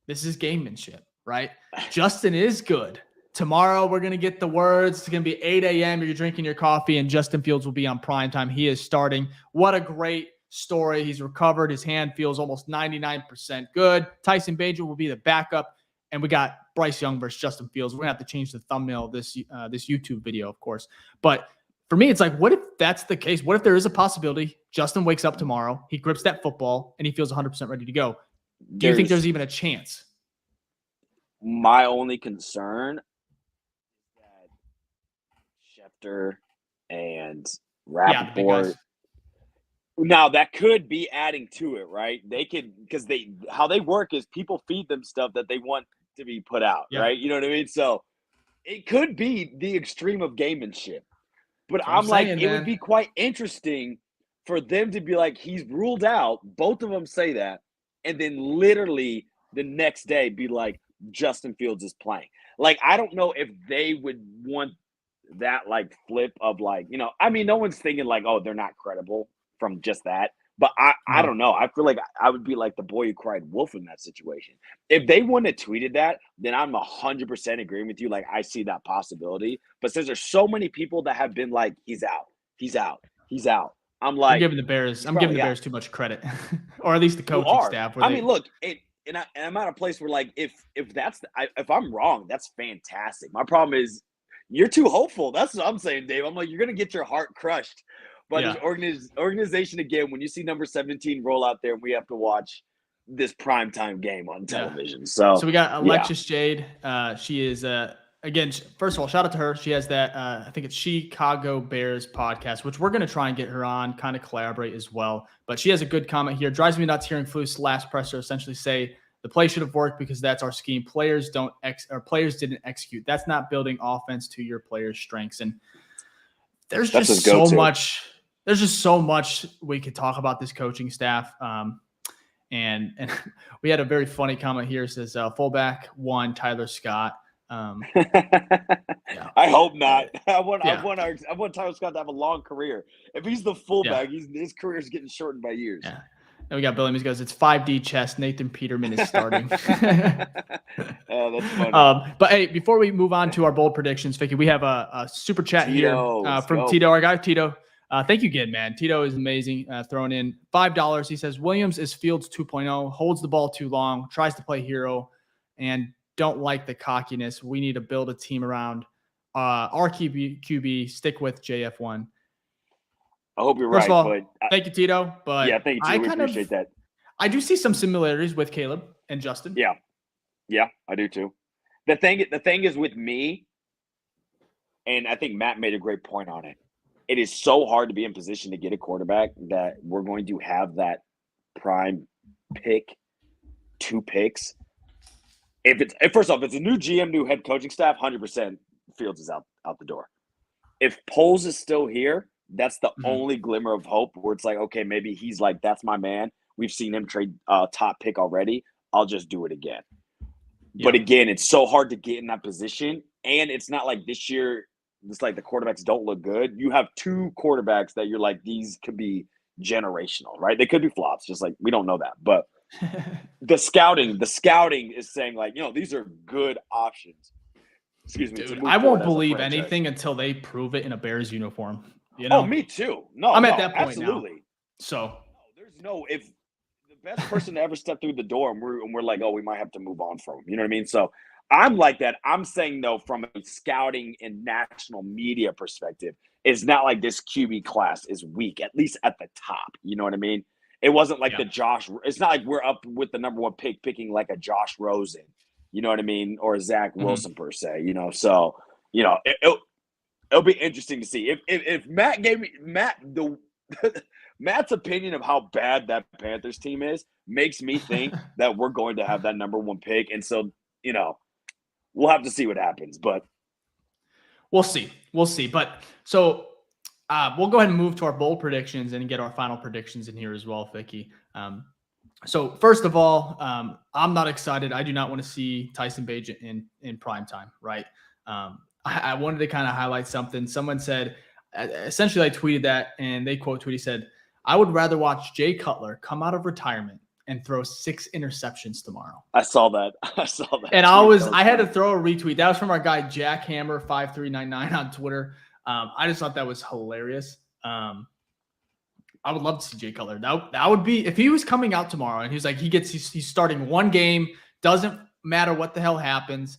this is gamemanship, right? Justin is good. Tomorrow, we're going to get the words. It's going to be 8 a.m. You're drinking your coffee, and Justin Fields will be on primetime. He is starting. What a great story. He's recovered. His hand feels almost 99% good. Tyson Bagent will be the backup, and we got Bryce Young versus Justin Fields. We're going to have to change the thumbnail of this YouTube video, of course. But for me, it's like, what if that's the case? What if there is a possibility Justin wakes up tomorrow, he grips that football, and he feels 100% ready to go? Do you think there's even a chance? My only concern is that Schefter and Rappaport, Now that could be adding to it, right? They could, because how they work is people feed them stuff that they want to be put out, Yep. right? You know what I mean? So it could be the extreme of gamemanship. But That's what I'm like, saying, it would man. be quite interesting for them to be like, he's ruled out. Both of them say that, and then literally the next day be like, Justin Fields is playing. Like, I don't know if they would want that like flip of like, I mean, no one's thinking like, oh, they're not credible from just that. But I No. don't know. I feel like I would be like the boy who cried wolf in that situation. If they wouldn't have tweeted that, then I'm 100% agreeing with you. Like, I see that possibility. But since there's so many people that have been like, he's out, he's out, he's out. I'm I'm like, giving the Bears. I'm giving the Bears too much credit, or at least the you coaching are. staff. I mean, look, and I'm at a place where like, if if I'm wrong, that's fantastic. My problem is you're too hopeful. That's what I'm saying, Dave. I'm like, you're gonna get your heart crushed by this organization again when you see number 17 roll out there and we have to watch this primetime game on television. Yeah. So we got Alexis Jade. She is again, first of all, shout out to her. She has that I think it's Chicago Bears podcast, which we're going to try and get her on, kind of collaborate as well. But she has a good comment here. Drives me nuts hearing Flu's last presser essentially say the play should have worked because that's our scheme. Players didn't execute. That's not building offense to your players' strengths. And there's just so much. There's just so much we could talk about this coaching staff. And we had a very funny comment here. It says fullback 1, Tyler Scott. I hope not. I want Tyler Scott to have a long career. If he's the fullback, his career is getting shortened by years. Yeah. And we got Billy Means goes, it's 5D chess. Nathan Peterman is starting. Oh, that's funny. But hey, before we move on to our bold predictions, Ficky, we have a super chat here from Tito, our guy Tito. Thank you again, man. Tito is amazing. Throwing in $5. He says Williams is Fields 2.0, holds the ball too long, tries to play hero, and don't like the cockiness. We need to build a team around our QB. Stick with JF1. I hope you're First right. Of all, thank you, Tito. But yeah, thank you, Tito. We appreciate that. I do see some similarities with Caleb and Justin. Yeah, I do too. The thing is with me, and I think Matt made a great point on it. It is so hard to be in position to get a quarterback that we're going to have that prime pick, 2 picks. First off, if it's a new GM, new head coaching staff, 100% Fields is out the door. If Poles is still here, that's the only glimmer of hope where it's like, okay, maybe he's like, that's my man. We've seen him trade top pick already. I'll just do it again. Yeah. But again, it's so hard to get in that position. And it's not like this year, it's like the quarterbacks don't look good. You have 2 quarterbacks that you're like, these could be generational, right? They could be flops, just like we don't know that. But the scouting is saying like, these are good options. Excuse me. Dude, I won't believe anything until they prove it in a Bears uniform. Oh, me too. No, I'm at that point absolutely. Now. So there's if the best person to ever step through the door and we're like, oh, we might have to move on from him. You know what I mean? So I'm like that. I'm saying though, from a scouting and national media perspective, it's not like this QB class is weak, at least at the top. You know what I mean? It wasn't like it's not like we're up with the number 1 pick picking like a Josh Rosen, you know what I mean? Or a Zach Wilson per se, So, it'll be interesting to see if Matt gave me Matt's opinion of how bad that Panthers team is makes me think that we're going to have that number 1 pick. And so, we'll have to see what happens, but we'll see. But so we'll go ahead and move to our bold predictions and get our final predictions in here as well, Ficky. So first of all, I'm not excited. I do not want to see Tyson Bagent in prime time, right? I wanted to kind of highlight something. Someone said, essentially I tweeted that and they quote tweeted, said, I would rather watch Jay Cutler come out of retirement and throw 6 interceptions tomorrow. I saw that. And I had to throw a retweet. That was from our guy, Jack Hammer 5399 on Twitter. I just thought that was hilarious. I would love to see Jay Cutler. That would be, if he was coming out tomorrow and he was like, he's starting 1 game, doesn't matter what the hell happens,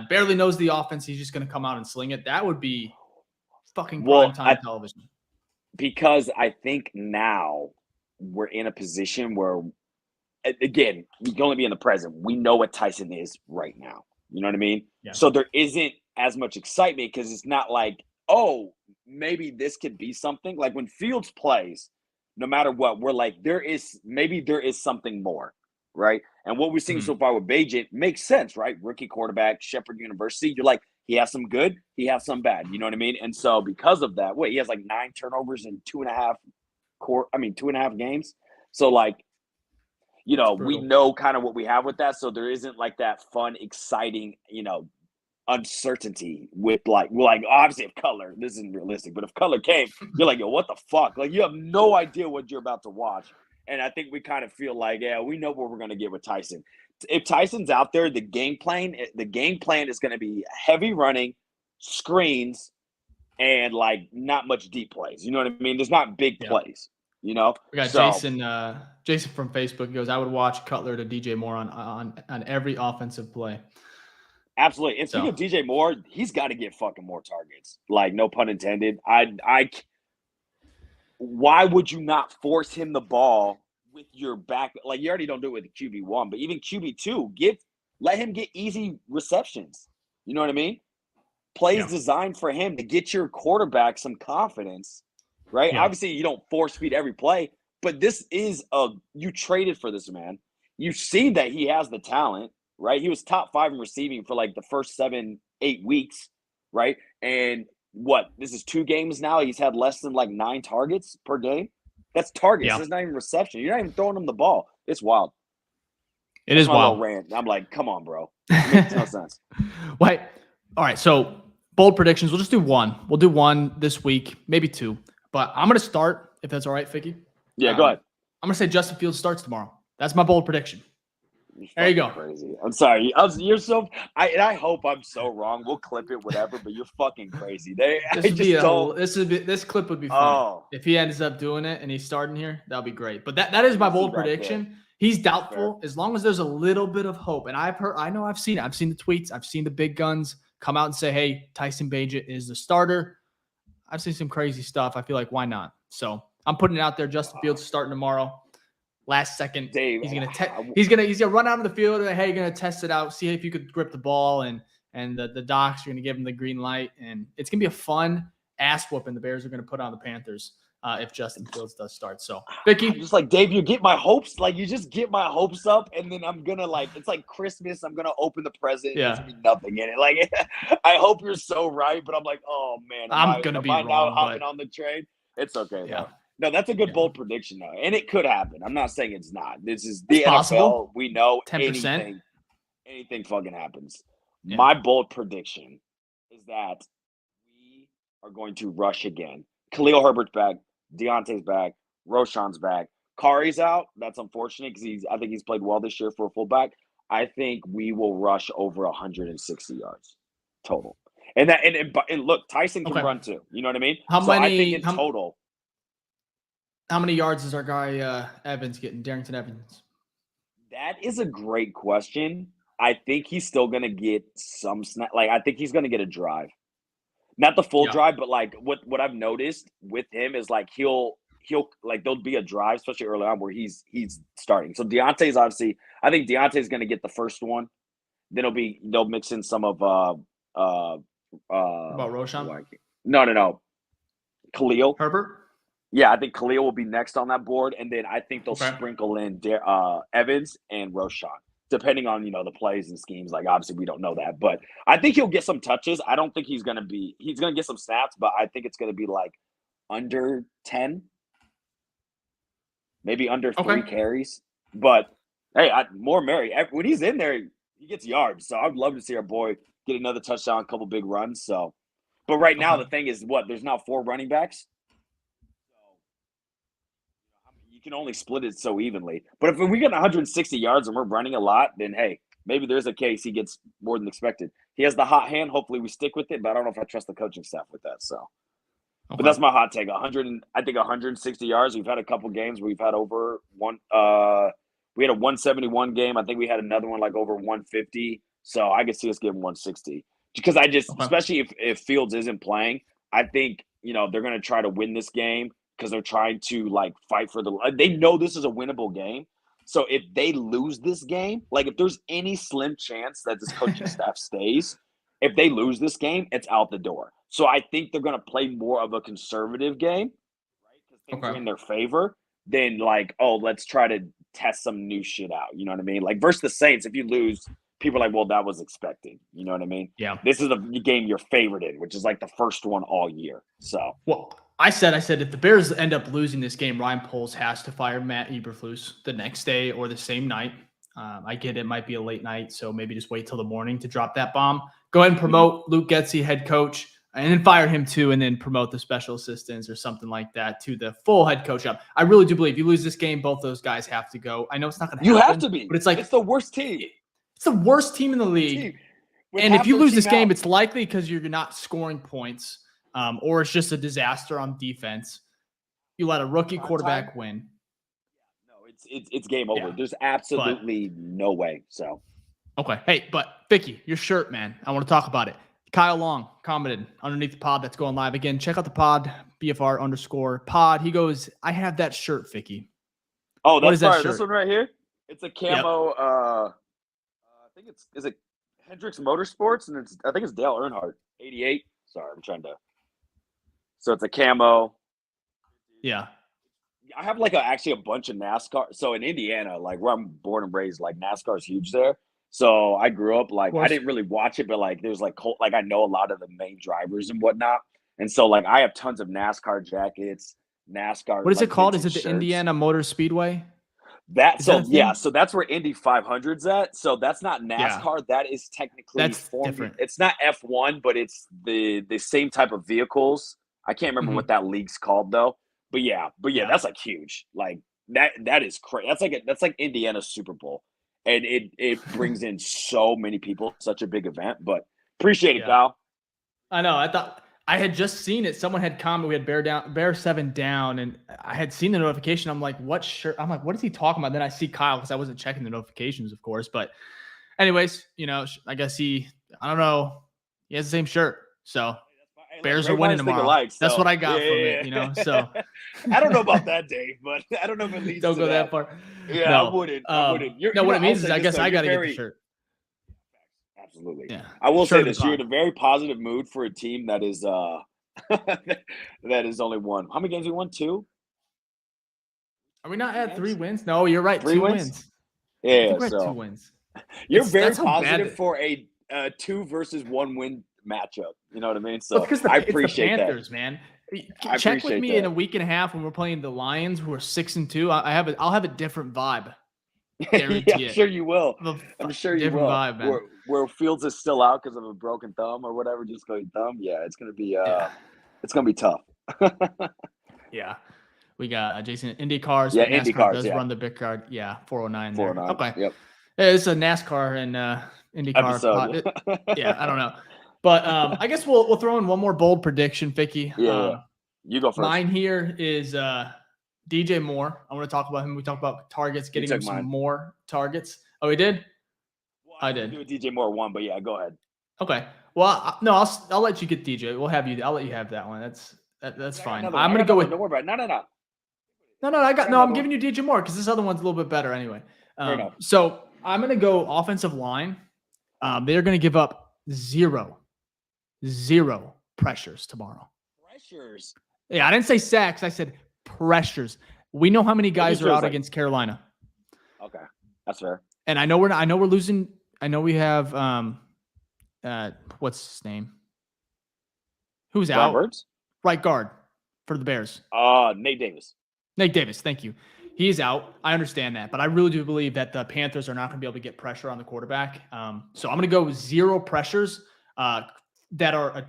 barely knows the offense, he's just going to come out and sling it. That would be fucking prime time television. Because I think now we're in a position where, again, we can only be in the present. We know what Tyson is right now. You know what I mean? Yeah. So there isn't as much excitement because it's not like, oh, maybe this could be something. Like when Fields plays, no matter what, we're like, there is something more, right? And what we've seen so far with Bagent makes sense, right? Rookie quarterback, Shepherd University. You're like, he has some good, he has some bad. You know what I mean? And so because of that, he has like 9 turnovers in 2.5 games. So like, we know kind of what we have with that. So there isn't like that fun, exciting, uncertainty with obviously if Cutler, this isn't realistic, but if Cutler came, you're like, yo, what the fuck? Like you have no idea what you're about to watch. And I think we kind of feel like, yeah, we know what we're going to get with Tyson. If Tyson's out there, the game plan is going to be heavy running, screens, and like not much deep plays. You know what I mean? There's not big plays. We got Jason from Facebook goes, I would watch Cutler to DJ Moore on every offensive play. Absolutely. And speaking of DJ Moore, he's got to get fucking more targets. Like, no pun intended. Why would you not force him the ball with your back? Like, you already don't do it with the QB1, but even QB2, let him get easy receptions. You know what I mean? Plays designed for him to get your quarterback some confidence, right? Yeah. Obviously, you don't force feed every play, but this is you traded for this man. You see that he has the talent, right? He was top 5 in receiving for like the first 7-8 weeks, right? And this is 2 games now. He's had less than like 9 targets per game. That's targets. Yeah. It's not even reception. You're not even throwing him the ball. It's wild. That's wild. Rant. I'm like, come on, bro. It makes no sense. Wait. All right. So bold predictions. We'll just do one. We'll do one this week, maybe 2. But I'm going to start, if that's all right, Ficky. Yeah, go ahead. I'm going to say Justin Fields starts tomorrow. That's my bold prediction. There you go. Crazy. I'm sorry. I hope I'm so wrong. We'll clip it, whatever. But you're fucking crazy. This clip would be fun if he ends up doing it and he's starting here. That'll be great. But that is my bold prediction. He's doubtful as long as there's a little bit of hope. And I've seen it. I've seen the tweets. I've seen the big guns come out and say, "Hey, Tyson Bagent is the starter." I've seen some crazy stuff. I feel like why not? So I'm putting it out there. Justin Fields starting tomorrow. Last second, Dave, he's gonna run out of the field and hey, you're gonna test it out, see if you could grip the ball, and the docs are gonna give him the green light, and it's gonna be a fun ass whooping the Bears are gonna put on the Panthers if Justin Fields does start. So, Ficky, just like Dave, you get my hopes, like you just get my hopes up, and then I'm gonna it's like Christmas. I'm gonna open the present. Yeah, there's gonna be nothing in it. Like I hope you're so right, but I'm like, oh man, I'm gonna be wrong. Now hopping on the train. It's okay. Yeah. Though. No, that's a good bold prediction, though. And it could happen. I'm not saying it's not. This is the NFL. Possible. We know 10%. Anything fucking happens. Yeah. My bold prediction is that we are going to rush again. Khalil Herbert's back. Deontay's back. Roshan's back. Kari's out. That's unfortunate because I think he's played well this year for a fullback. I think we will rush over 160 yards total. And look, Tyson can run too. You know what I mean? I think in total. How many yards is our guy Evans getting? Darrington Evans. That is a great question. I think he's still going to get some snap. Like I think he's going to get a drive, not the full drive, but like what I've noticed with him is like he'll like there'll be a drive, especially early on where he's starting. So Deontay's obviously. I think Deontay's going to get the first one. Then they'll mix in some of about Roshan. No. Khalil Herbert. Yeah, I think Khalil will be next on that board, and then I think they'll sprinkle in Evans and Roshan, depending on the plays and schemes. Like obviously we don't know that, but I think he'll get some touches. I don't think he's gonna get some snaps, but I think it's gonna be like under 10, maybe under 3 carries. But hey, more merry. When he's in there, he gets yards. So I'd love to see our boy get another touchdown, a couple big runs. So, but right now the thing is there's now 4 running backs. You can only split it so evenly. But if we get 160 yards and we're running a lot, then hey, maybe there's a case he gets more than expected. He has the hot hand. Hopefully we stick with it, but I don't know if I trust the coaching staff with that. So, but that's my hot take. I think 160 yards. We've had a couple games where we've had over one. We had a 171 game. I think we had another one like over 150. So I could see us getting 160 because especially if Fields isn't playing, I think they're going to try to win this game. Because they're trying to like fight for they know this is a winnable game. So if they lose this game, like if there's any slim chance that this coaching staff stays, if they lose this game, it's out the door. So I think they're going to play more of a conservative game, right? Because things are in their favor. than like, oh, let's try to test some new shit out. You know what I mean? Like versus the Saints, if you lose, people are like, well, that was expected. You know what I mean? Yeah. This is the game you're favored in, which is like the first one all year. So, well, I said if the Bears end up losing this game, Ryan Poles has to fire Matt Eberflus the next day or the same night. I get it might be a late night, so maybe just wait till the morning to drop that bomb. Go ahead and promote Luke Getsy, head coach, and then fire him too, and then promote the special assistants or something like that to the full head coach up. I really do believe you lose this game, both those guys have to go. I know it's not going to happen. You have to be. But it's like it's the worst team. It's the worst team in the league. And if you lose this game, it's likely because you're not scoring points, or it's just a disaster on defense. You let a rookie quarterback win. No, it's game over. There's absolutely no way. So, okay. Hey, but Ficky, your shirt, man. I want to talk about it. Kyle Long commented underneath the pod that's going live. Again, check out the pod, BFR_pod. He goes, I have that shirt, Ficky. Oh, that's right. This one right here? It's a camo. Yep. I think is it Hendricks Motorsports? And I think it's Dale Earnhardt, 88. Sorry, I'm trying to. So it's a camo. Yeah. I have like actually a bunch of NASCAR. So in Indiana, like where I'm born and raised, like NASCAR is huge there. So I grew up like I didn't really watch it, but like there's like I know a lot of the main drivers and whatnot, and so like I have tons of NASCAR jackets, NASCAR. What is it called? Is it the shirts. Indiana Motor Speedway? So that's where Indy 500's at. So that's not NASCAR. Yeah. That is technically different. It's not F1, but it's the same type of vehicles. I can't remember what that league's called though. But yeah, that's like huge. Like that is crazy. That's like Indiana's Super Bowl. And it brings in so many people, such a big event, but appreciate it, Kyle. I know. I thought I had just seen it. Someone had commented, we had Bear 7 down, and I had seen the notification. I'm like, what shirt? I'm like, what is he talking about? Then I see Kyle because I wasn't checking the notifications, of course. But anyways, I guess I don't know. He has the same shirt. So Bears are winning tomorrow. Alike, so. That's what I got from it, So I don't know about that, Dave, but I don't know if it leads don't to go that far. Yeah, no. I wouldn't. What it means is I guess I got to get the shirt. Absolutely. Yeah. I will say this: you're in a very positive mood for a team that is that is only one. How many games we won? 2? Are we not at 3 wins? No, you're right. 2 wins. Yeah, we're at 2 wins. You're very positive for a 2 versus 1 win matchup. You know what I mean? So I appreciate the Panthers, that. Man. Check with me in a week and a half when we're playing the Lions, who are 6-2. I'll have a different vibe. I'm sure you will. I'm sure you will. Vibe, man. Where Fields is still out because of a broken thumb or whatever, just going thumb. Yeah, it's gonna be it's gonna be tough. Yeah, we got Jason IndyCars. Yeah, IndyCars does run the big card. Yeah, 409. 409. Okay. Yep. Yeah, it's a NASCAR and IndyCar. I don't know. But I guess we'll throw in one more bold prediction, Ficky. Yeah, you go first. Mine here is DJ Moore. I want to talk about him. We talked about targets, getting him some more targets. Oh, he did? Well, I did. Do a DJ Moore one, but yeah, go ahead. Okay. Well, I'll let you get DJ. I'll let you have that one. That's fine. I'm gonna go with. Don't worry about it. No. I'm giving you DJ Moore because this other one's a little bit better anyway. So I'm gonna go offensive line. They're gonna give up zero pressures tomorrow. Pressures. Yeah, I didn't say sacks. I said pressures. We know how many guys are out against Carolina. Okay, that's fair. And I know we're losing. I know we have what's his name? Who's out? Roberts? Right guard for the Bears. Nate Davis. Nate Davis, thank you. He's out. I understand that, but I really do believe that the Panthers are not going to be able to get pressure on the quarterback. So I'm going to go with 0 pressures that are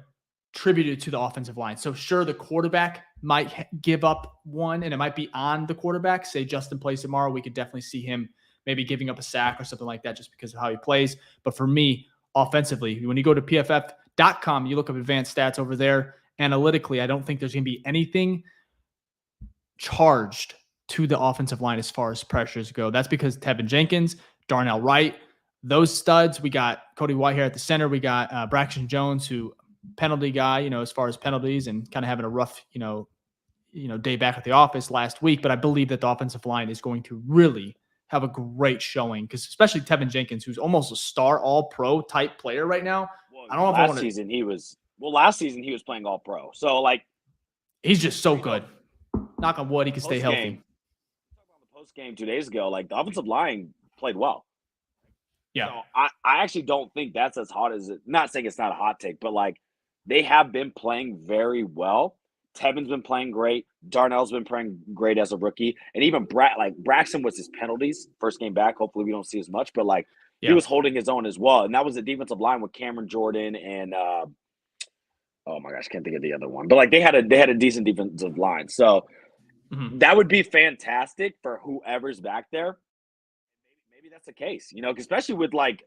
attributed to the offensive line. So sure, the quarterback might give up one, and it might be on the quarterback. Say Justin plays tomorrow, we could definitely see him maybe giving up a sack or something like that just because of how he plays. But for me, offensively, when you go to PFF.com, you look up advanced stats over there. Analytically, I don't think there's going to be anything charged to the offensive line as far as pressures go. That's because Tevin Jenkins, Darnell Wright, those studs. We got Cody Whitehair at the center. We got Braxton Jones, who penalty guy, as far as penalties and kind of having a rough, day back at the office last week. But I believe that the offensive line is going to really have a great showing because especially Tevin Jenkins, who's almost a star all-pro type player right now. Well, I don't know if last season he was playing all-pro. So like he's just so good. Knock on wood, he can stay healthy. post game 2 days ago, like the offensive line played well. Yeah. So I actually don't think that's as hot as it. Not saying it's not a hot take, but like they have been playing very well. Tevin's been playing great. Darnell's been playing great as a rookie, and even Braxton was his penalties first game back. Hopefully, we don't see as much, but like he was holding his own as well, and that was the defensive line with Cameron Jordan and oh my gosh, can't think of the other one, but like they had a decent defensive line, so that would be fantastic for whoever's back there. Maybe that's the case, you know, especially with like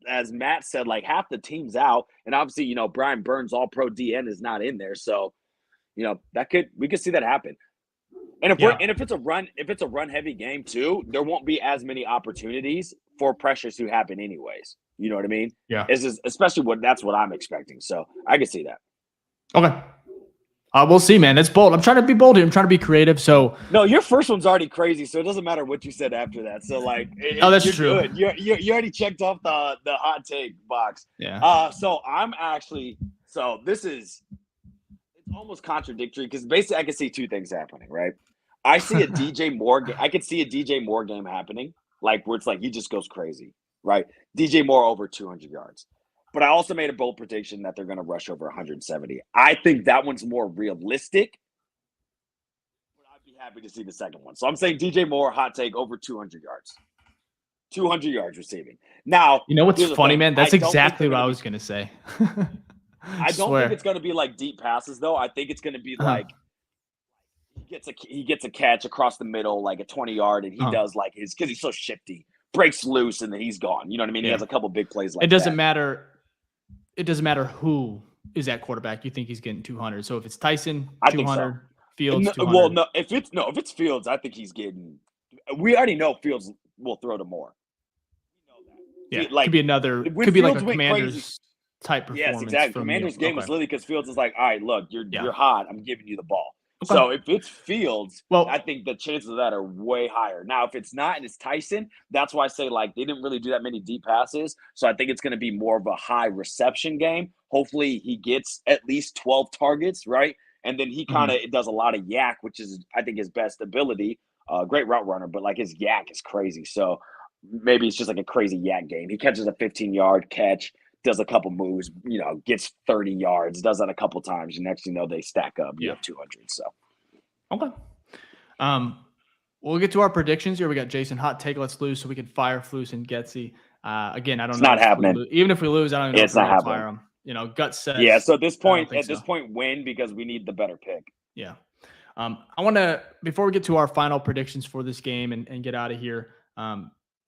as Matt said, like half the team's out, and obviously, you know, Brian Burns, All Pro DN, is not in there, so you know we could see that happen. And if it's a run heavy game too, there won't be as many opportunities for pressures to happen anyways. You know what I mean? Yeah. Especially that's what I'm expecting. So I can see that. Okay. We'll see, man. It's bold. I'm trying to be bold here. I'm trying to be creative. So no, your first one's already crazy, so it doesn't matter what you said after that. So like, that's true. Good. You already checked off the hot take box. Yeah. So this is almost contradictory because basically I can see two things happening, right? I see a DJ Moore. I could see a DJ Moore game happening, like where it's like he just goes crazy, right? DJ Moore over 200 yards. But I also made a bold prediction that they're going to rush over 170. I think that one's more realistic. But I'd be happy to see the second one. So I'm saying DJ Moore, hot take, over 200 yards. 200 yards receiving. Now, you know what's funny, man? That's exactly what I was going to say. I don't think it's going to be like deep passes, though. I think it's going to be like he gets a catch across the middle, like a 20-yard, and he does like because he's so shifty, breaks loose, and then he's gone. You know what I mean? Yeah. He has a couple big plays like that. It doesn't matter who is at quarterback. You think he's getting 200. So if it's Tyson, 200, Fields, 200. Well, no, if it's Fields, I think he's getting – we already know Fields will throw to Moore. Yeah, like, could be like a Commanders type performance. Yes, exactly. Commanders game was literally because Fields is like, all right, look, you're hot. I'm giving you the ball. Okay. So if it's Fields, I think the chances of that are way higher. Now, if it's not and it's Tyson, that's why I say like they didn't really do that many deep passes. So I think it's going to be more of a high reception game. Hopefully he gets at least 12 targets, right? And then he kind of does a lot of yak, which is I think his best ability. Great route runner, but like his yak is crazy. So maybe it's just like a crazy yak game. He catches a 15-yard catch, does a couple moves, you know, gets 30 yards, does that a couple times. And next, you know, they stack up. You have 200. So, okay. We'll get to our predictions here. We got Jason, hot take, let's lose so we can fire Flus and Getsy. Again, I don't know. It's not happening. Even if we lose, I don't even know if we're going to fire them. You know, gut says. Yeah, so at this point, win because we need the better pick. Yeah. I want to, before we get to our final predictions for this game and get out of here,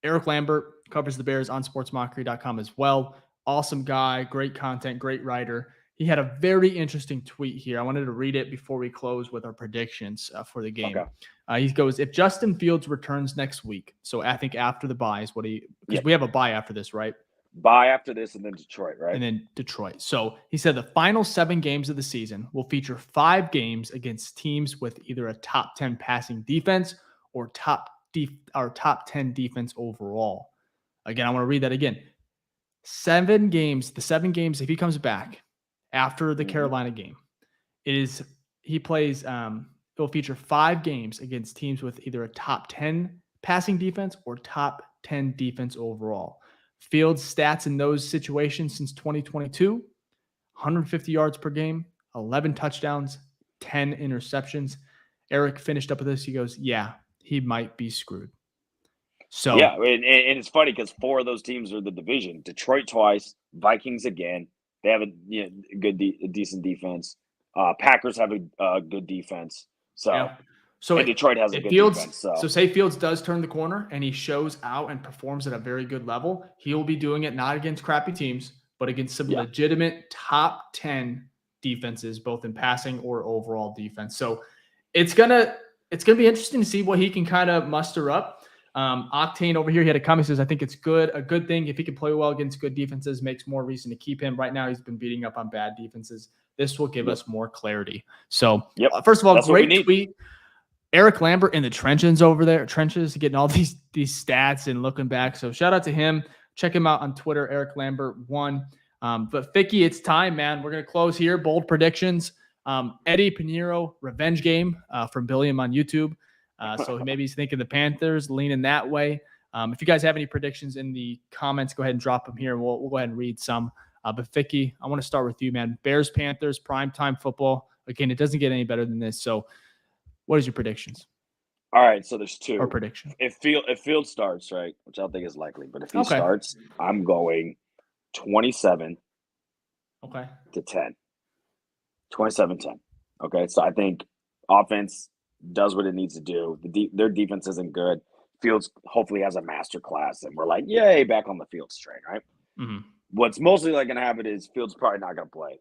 Eric Lambert covers the Bears on sportsmockery.com as well. Awesome guy, great content, great writer. He had a very interesting tweet here. I wanted to read it before we close with our predictions for the game. Okay. He goes, if Justin Fields returns next week, so I think after the bye is because we have a bye after this, right? Bye after this and then Detroit, right? And then Detroit. So he said the final 7 games of the season will feature 5 games against teams with either a top 10 passing defense or top 10 defense overall. Again, I want to read that again. 7 games, if he comes back after the Carolina game, it'll feature 5 games against teams with either a top 10 passing defense or top 10 defense overall. Fields' stats in those situations since 2022, 150 yards per game, 11 touchdowns, 10 interceptions. Eric finished up with this. He goes, yeah, he might be screwed. So yeah, and it's funny because 4 of those teams are the division. Detroit twice, Vikings again. They have a decent defense. Packers have a good defense. So Detroit has a good defense. So say Fields does turn the corner and he shows out and performs at a very good level, he'll be doing it not against crappy teams, but against some legitimate top 10 defenses, both in passing or overall defense. So it's gonna be interesting to see what he can kind of muster up. Octane over here, he had a comment, says, I think it's a good thing if he can play well against good defenses, makes more reason to keep him. Right now, he's been beating up on bad defenses. This will give us more clarity. So, first of all, that's great tweet. Eric Lambert in the trenches getting all these stats and looking back. So shout out to him. Check him out on Twitter, Eric Lambert 1. But Ficky, it's time, man. We're going to close here. Bold predictions. Eddie Pinheiro revenge game from Billiam on YouTube. So maybe he's thinking the Panthers, leaning that way. If you guys have any predictions in the comments, go ahead and drop them here. We'll go ahead and read some. But Ficky, I want to start with you, man. Bears, Panthers, primetime football. Again, it doesn't get any better than this. So what is your predictions? All right, so there's two. Or prediction. If Field starts, right, which I don't think is likely, but if he starts, I'm going 27 to 10. 27-10. Okay, so I think offense does what it needs to do. Their defense isn't good. Fields hopefully has a master class, and we're like, yay, back on the Fields train, right? Mm-hmm. What's mostly going to happen is Fields probably not going to play.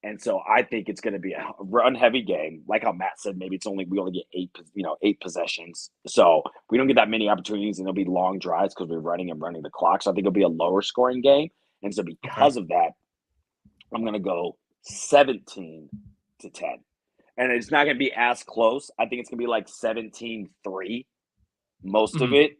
And so I think it's going to be a run-heavy game. Like how Matt said, maybe we only get eight possessions. So we don't get that many opportunities, and there'll be long drives because we're running the clock. So I think it'll be a lower-scoring game. And so because of that, I'm going to go 17 to 10. And it's not going to be as close. I think it's going to be like 17-3, most of it.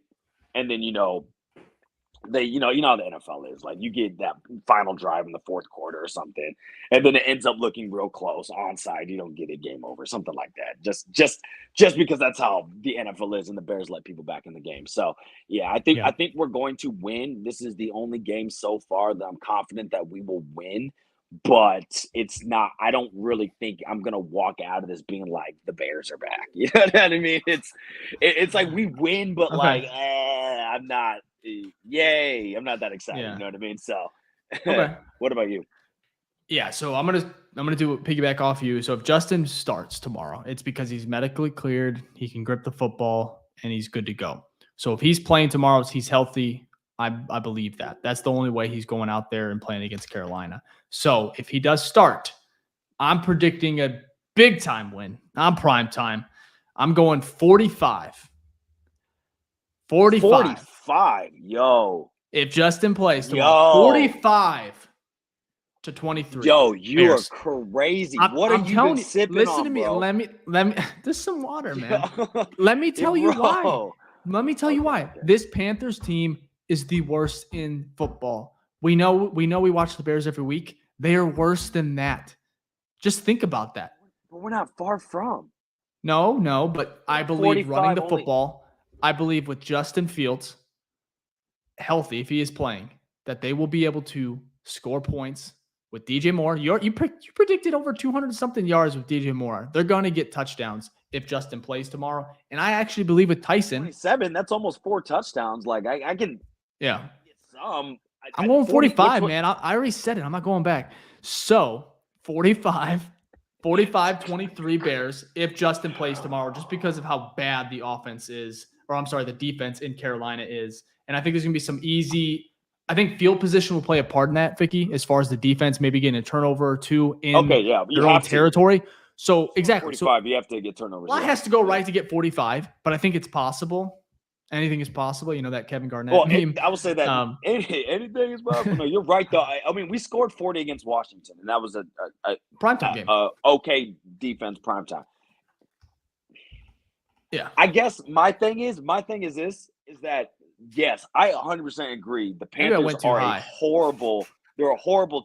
And then, how the NFL is. Like, you get that final drive in the fourth quarter or something, and then it ends up looking real close, onside. You don't get it, game over, something like that. Just because that's how the NFL is, and the Bears let people back in the game. So, yeah, I think we're going to win. This is the only game so far that I'm confident that we will win. But it's not. I don't really think I'm gonna walk out of this being like the Bears are back. You know what I mean? It's like we win, but I'm not. Yay! I'm not that excited. You know what I mean? So, what about you? Yeah, so I'm gonna do piggyback off you. So if Justin starts tomorrow, it's because he's medically cleared. He can grip the football and he's good to go. So if he's playing tomorrow, he's healthy. I believe that. That's the only way he's going out there and playing against Carolina. So if he does start, I'm predicting a big time win. I'm prime time. I'm going 45. 45. Yo. If Justin plays tomorrow, 45-23. Yo, you Bears. are crazy. What are you been sipping listen on, to me. bro? Let me. There's some water, man. Let me tell you why. Let me tell you why. This Panthers team is the worst in football. We know we watch the Bears every week. They are worse than that. Just think about that. But we're not far from. No, but I believe running the football, I believe with Justin Fields healthy, if he is playing, that they will be able to score points with DJ Moore. You predicted over 200-something yards with DJ Moore. They're going to get touchdowns if Justin plays tomorrow. And I actually believe with Tyson. 27, that's almost 4 touchdowns. Like, I can get some. I'm going 45, man. I already said it. I'm not going back. So 45-23 Bears if Justin plays tomorrow, just because of how bad the offense is, or I'm sorry, the defense in Carolina is. And I think there's going to be some easy – I think field position will play a part in that, Ficky, as far as the defense maybe getting a turnover or two in their own territory. So exactly. 45, you have to get turnovers. Well, it has to go right to get 45, but I think it's possible. Anything is possible. You know that Kevin Garnett meme. I will say that anything is possible. No, you're right, though. I mean, we scored 40 against Washington, and that was a primetime game. Okay defense primetime. Yeah. I guess my thing is this, is that, yes, I 100% agree. The Panthers are a horrible team. They're a horrible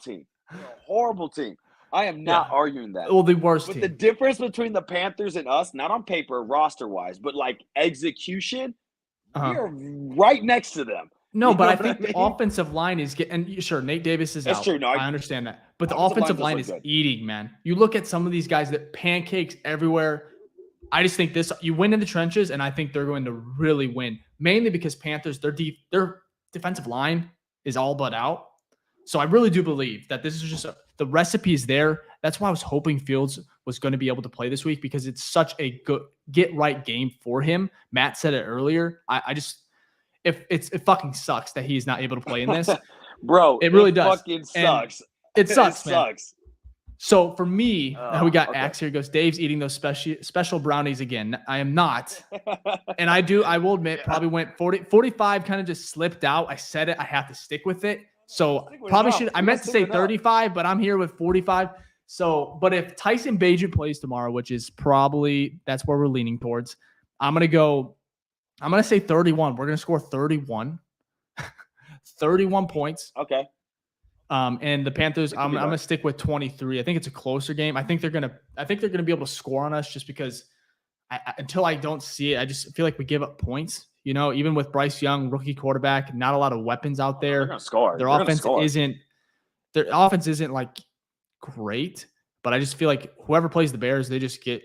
team. I am not arguing that. Well, the worst team. But the difference between the Panthers and us, not on paper, roster-wise, but like execution, we're right next to them. No, but I think the offensive line is getting – sure, Nate Davis is out. That's true. No, I understand that. But the offensive line is eating, man. You look at some of these guys that pancakes everywhere. I just think you win in the trenches, and I think they're going to really win, mainly because Panthers, their defensive line is all but out. So I really do believe that this is just the recipe is there. That's why I was hoping Fields was going to be able to play this week, because it's such a good get-right game for him. Matt said it earlier. It fucking sucks that he's not able to play in this. Bro, it really does. Fucking sucks. It sucks, man. Sucks. So for me, we got Axe here. He goes, Dave's eating those special brownies again. I am not. And I will admit, probably went 45, kind of just slipped out. I said it. I have to stick with it. So I meant to say 35, but I'm here with 45. So, but if Tyson Bagent plays tomorrow, which is probably, that's where we're leaning towards, I'm going to say 31. We're going to score 31. 31 points. Okay. And the Panthers, I'm going to stick with 23. I think it's a closer game. I think they're going to be able to score on us, just because until I don't see it, I just feel like we give up points. Even with Bryce Young, rookie quarterback, not a lot of weapons out there. They're gonna score. Their offense isn't like great, but I just feel like whoever plays the Bears, they get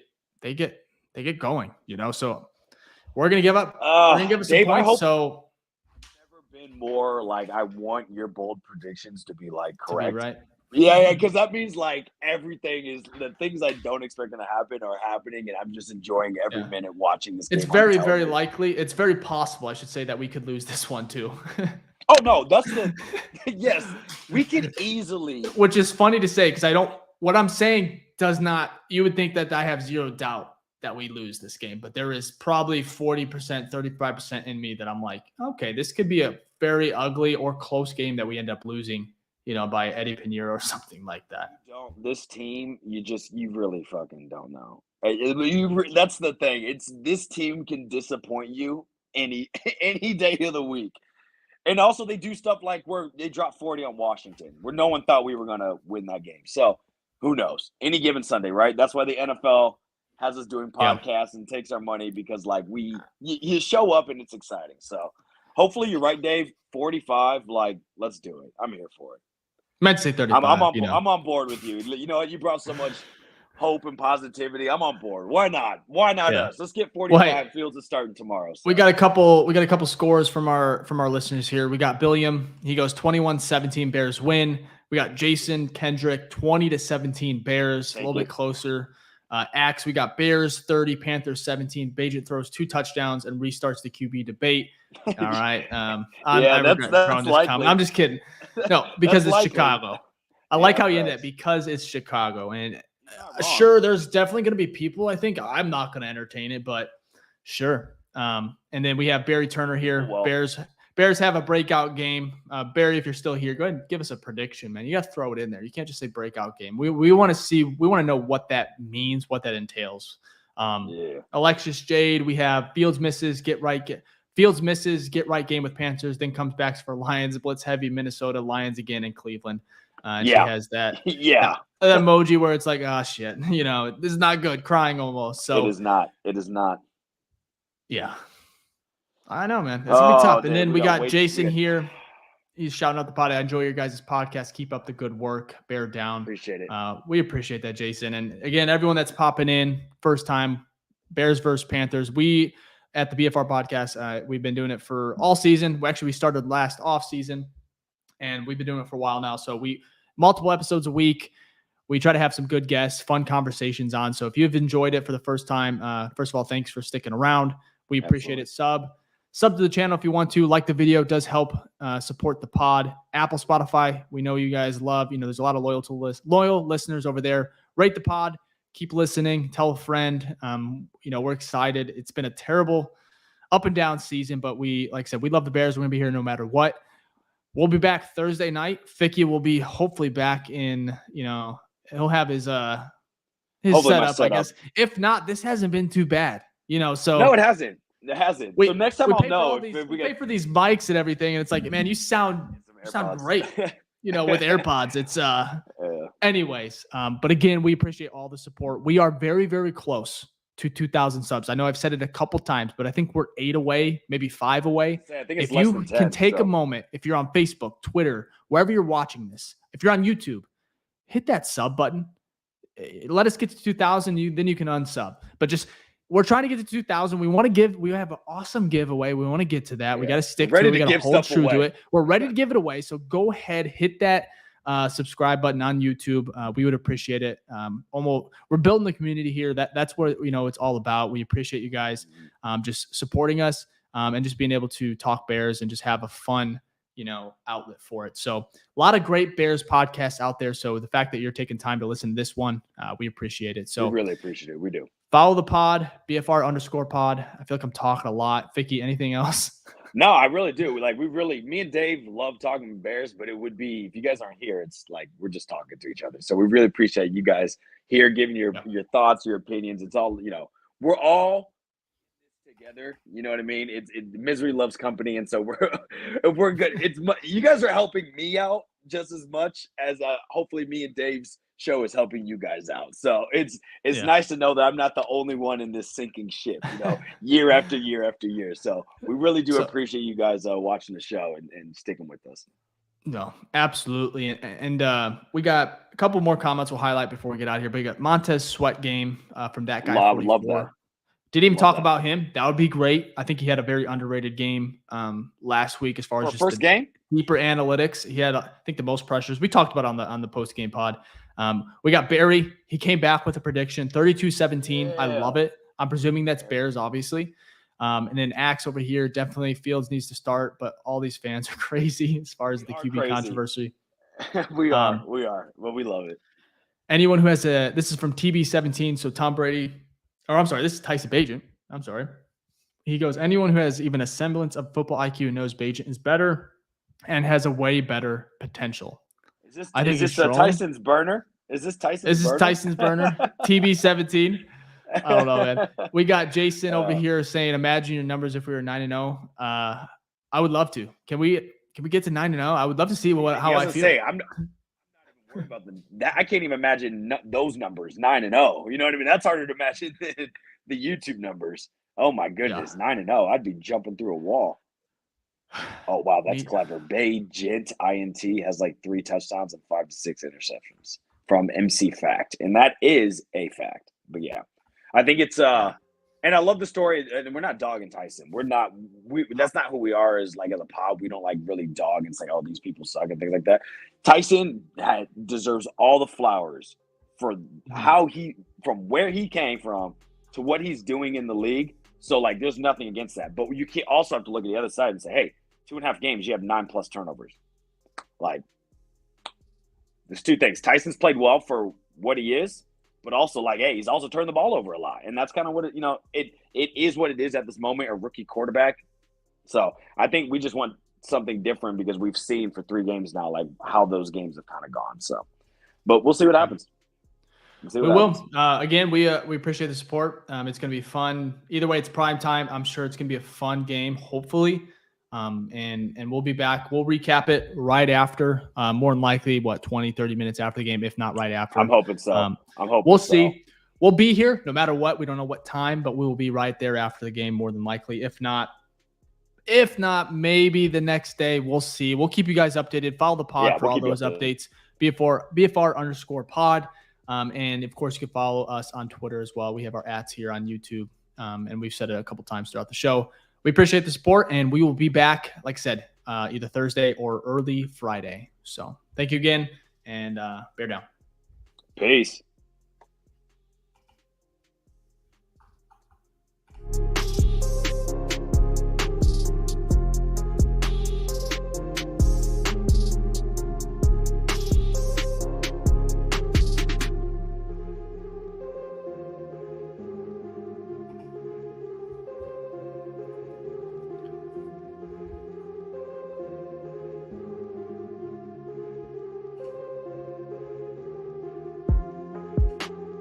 going. So we're gonna give up. We're gonna give us some Dave, points. So never been more like I want your bold predictions to be like correct. To be right. Yeah, because that means like everything is the things I don't expect to happen are happening, and I'm just enjoying every minute watching this game. It's very, very likely. It's very possible, I should say, that we could lose this one too. Oh no, that's yes, we can easily. Which is funny to say because what I'm saying does not. You would think that I have zero doubt that we lose this game, but there is probably 40%, 35% in me that I'm like, okay, this could be a very ugly or close game that we end up losing. By Eddie Pinheiro or something like that. This team, you really fucking don't know. That's the thing. This team can disappoint you any day of the week. And also they do stuff like where they dropped 40 on Washington, where no one thought we were going to win that game. So who knows? Any given Sunday, right? That's why the NFL has us doing podcasts and takes our money because like you show up and it's exciting. So hopefully you're right, Dave. 45, like let's do it. I'm here for it. Meant to say 35. I'm on board with you. You know what? You brought so much hope and positivity. I'm on board. Why not? Why not us? Let's get 45. Fields is starting tomorrow. So. We got a couple scores from our listeners here. We got Billiam. He goes 21-17 Bears win. We got Jason Kendrick 20-17 Bears. A little bit closer. Axe, we got Bears 30, Panthers 17. Bagent throws 2 touchdowns and restarts the QB debate. All right. That's likely. I'm just kidding. No, because it's Chicago. I like how you end it because it's Chicago. And sure, there's definitely going to be people. I think I'm not going to entertain it, but sure. And then we have Barry Turner here. Well, Bears have a breakout game. Barry, if you're still here, go ahead and give us a prediction, man. You got to throw it in there. You can't just say breakout game. We want to know what that means, what that entails. Alexis Jade, we have Fields misses, get right game with Panthers, then comes back for Lions, blitz heavy, Minnesota, Lions again in Cleveland. She has that that emoji where it's like, oh shit, this is not good, crying almost. So it is not. Yeah. I know, man. It's gonna be tough. And then we got Jason here. He's shouting out the pod. I enjoy your guys' podcast. Keep up the good work. Bear down. Appreciate it. We appreciate that, Jason. And again, everyone that's popping in, first time, Bears versus Panthers. We at the BFR Podcast, we've been doing it for all season. We started last off season, and we've been doing it for a while now. So multiple episodes a week. We try to have some good guests, fun conversations on. So if you've enjoyed it for the first time, first of all, thanks for sticking around. We appreciate it. Sub to the channel if you want to. Like the video, does help support the pod. Apple, Spotify, we know you guys love. There's a lot of loyal listeners over there. Rate the pod. Keep listening. Tell a friend. We're excited. It's been a terrible up and down season, but like I said, we love the Bears. We're going to be here no matter what. We'll be back Thursday night. Ficky will be hopefully back in, he'll have his setup, I guess. If not, this hasn't been too bad, so. No, it hasn't. It hasn't. So next time I'll know. We pay for these mics and everything, and it's like, man, you sound great. With AirPods. It's anyways. But again, we appreciate all the support. We are very, very close to 2,000 subs. I know I've said it a couple times, but I think we're 8 away, maybe 5 away. I think it's if you can take a moment, if you're on Facebook, Twitter, wherever you're watching this, if you're on YouTube, hit that sub button. Let us get to 2,000. Then you can unsub. But we're trying to get to 2,000. We have an awesome giveaway. We want to get to that. We got to stick to it. We got to hold true to it. We're ready to give it away. So go ahead, hit that subscribe button on YouTube. We would appreciate it. We're building the community here. That's what it's all about. We appreciate you guys just supporting us and just being able to talk Bears and just have a fun outlet for it. So a lot of great Bears podcasts out there. So the fact that you're taking time to listen to this one, we appreciate it. So we really appreciate it. We do. Follow the pod, BFR_pod. I feel like I'm talking a lot. Ficky, anything else? No, I really do. Like me and Dave love talking Bears, but it would be, if you guys aren't here, it's like we're just talking to each other. So we really appreciate you guys here giving your thoughts, your opinions. It's all, we're all together. You know what I mean? Misery loves company. And so we're good. You guys are helping me out just as much as hopefully me and Dave's show is helping you guys out. So it's nice to know that I'm not the only one in this sinking ship, year after year after year. So we really do appreciate you guys watching the show and sticking with us. No, absolutely. And we got a couple more comments we'll highlight before we get out of here. But you got Montez Sweat game from that guy. I would love that. Didn't even talk about him. That would be great. I think he had a very underrated game last week as far as for just first game. Deeper analytics. He had, I think, the most pressures. We talked about on the post game pod. We got Barry. He came back with a prediction, 32-17. I love it. I'm presuming that's Bears, obviously. And then Axe over here, definitely Fields needs to start, but all these fans are crazy as far as the QB controversy. we are, but we love it. Anyone who has this is from TB17, so Tom Brady, or I'm sorry, this is Tyson Bagent. I'm sorry. He goes, anyone who has even a semblance of football IQ knows Bagent is better and has a way better potential. Is this Tyson's burner? Is this Tyson's burner? TB17. I don't know, man. We got Jason over here saying, imagine your numbers if we were 9-0. I would love to. Can we get to 9-0? I would love to see how I feel. I'm not even worried about that. I can't even imagine those numbers, 9-0. You know what I mean? That's harder to imagine than the YouTube numbers. Oh my goodness, 9-0. I'd be jumping through a wall. Oh wow, that's clever. Bagent INT has like 3 touchdowns and 5 to 6 interceptions from MC Fact, and that is a fact. But yeah. I think it's and I love the story. And we're not dogging Tyson. That's not who we are as a pod. We don't really dog and say, oh, these people suck and things like that. Tyson deserves all the flowers for from where he came from to what he's doing in the league. So there's nothing against that. But you also have to look at the other side and say, hey, 2.5 games, you have 9+ turnovers. There's 2 things. Tyson's played well for what he is. But also, hey, he's also turned the ball over a lot. And that's kind of what it is what it is at this moment, a rookie quarterback. So I think we just want something different because we've seen for 3 games now, how those games have kind of gone. So, but we'll see what happens. We will. Again, we appreciate the support. It's going to be fun. Either way, it's prime time. I'm sure it's going to be a fun game, hopefully. And we'll be back. We'll recap it right after, more than likely, 20, 30 minutes after the game, if not right after. I'm hoping so. We'll see. We'll be here no matter what. We don't know what time, but we will be right there after the game, more than likely. If not, maybe the next day. We'll see. We'll keep you guys updated. Follow the pod for all those updates. BFR_pod. And of course, you can follow us on Twitter as well. We have our @ here on YouTube. And we've said it a couple times throughout the show. We appreciate the support, and we will be back, like I said, either Thursday or early Friday. So thank you again, and bear down. Peace.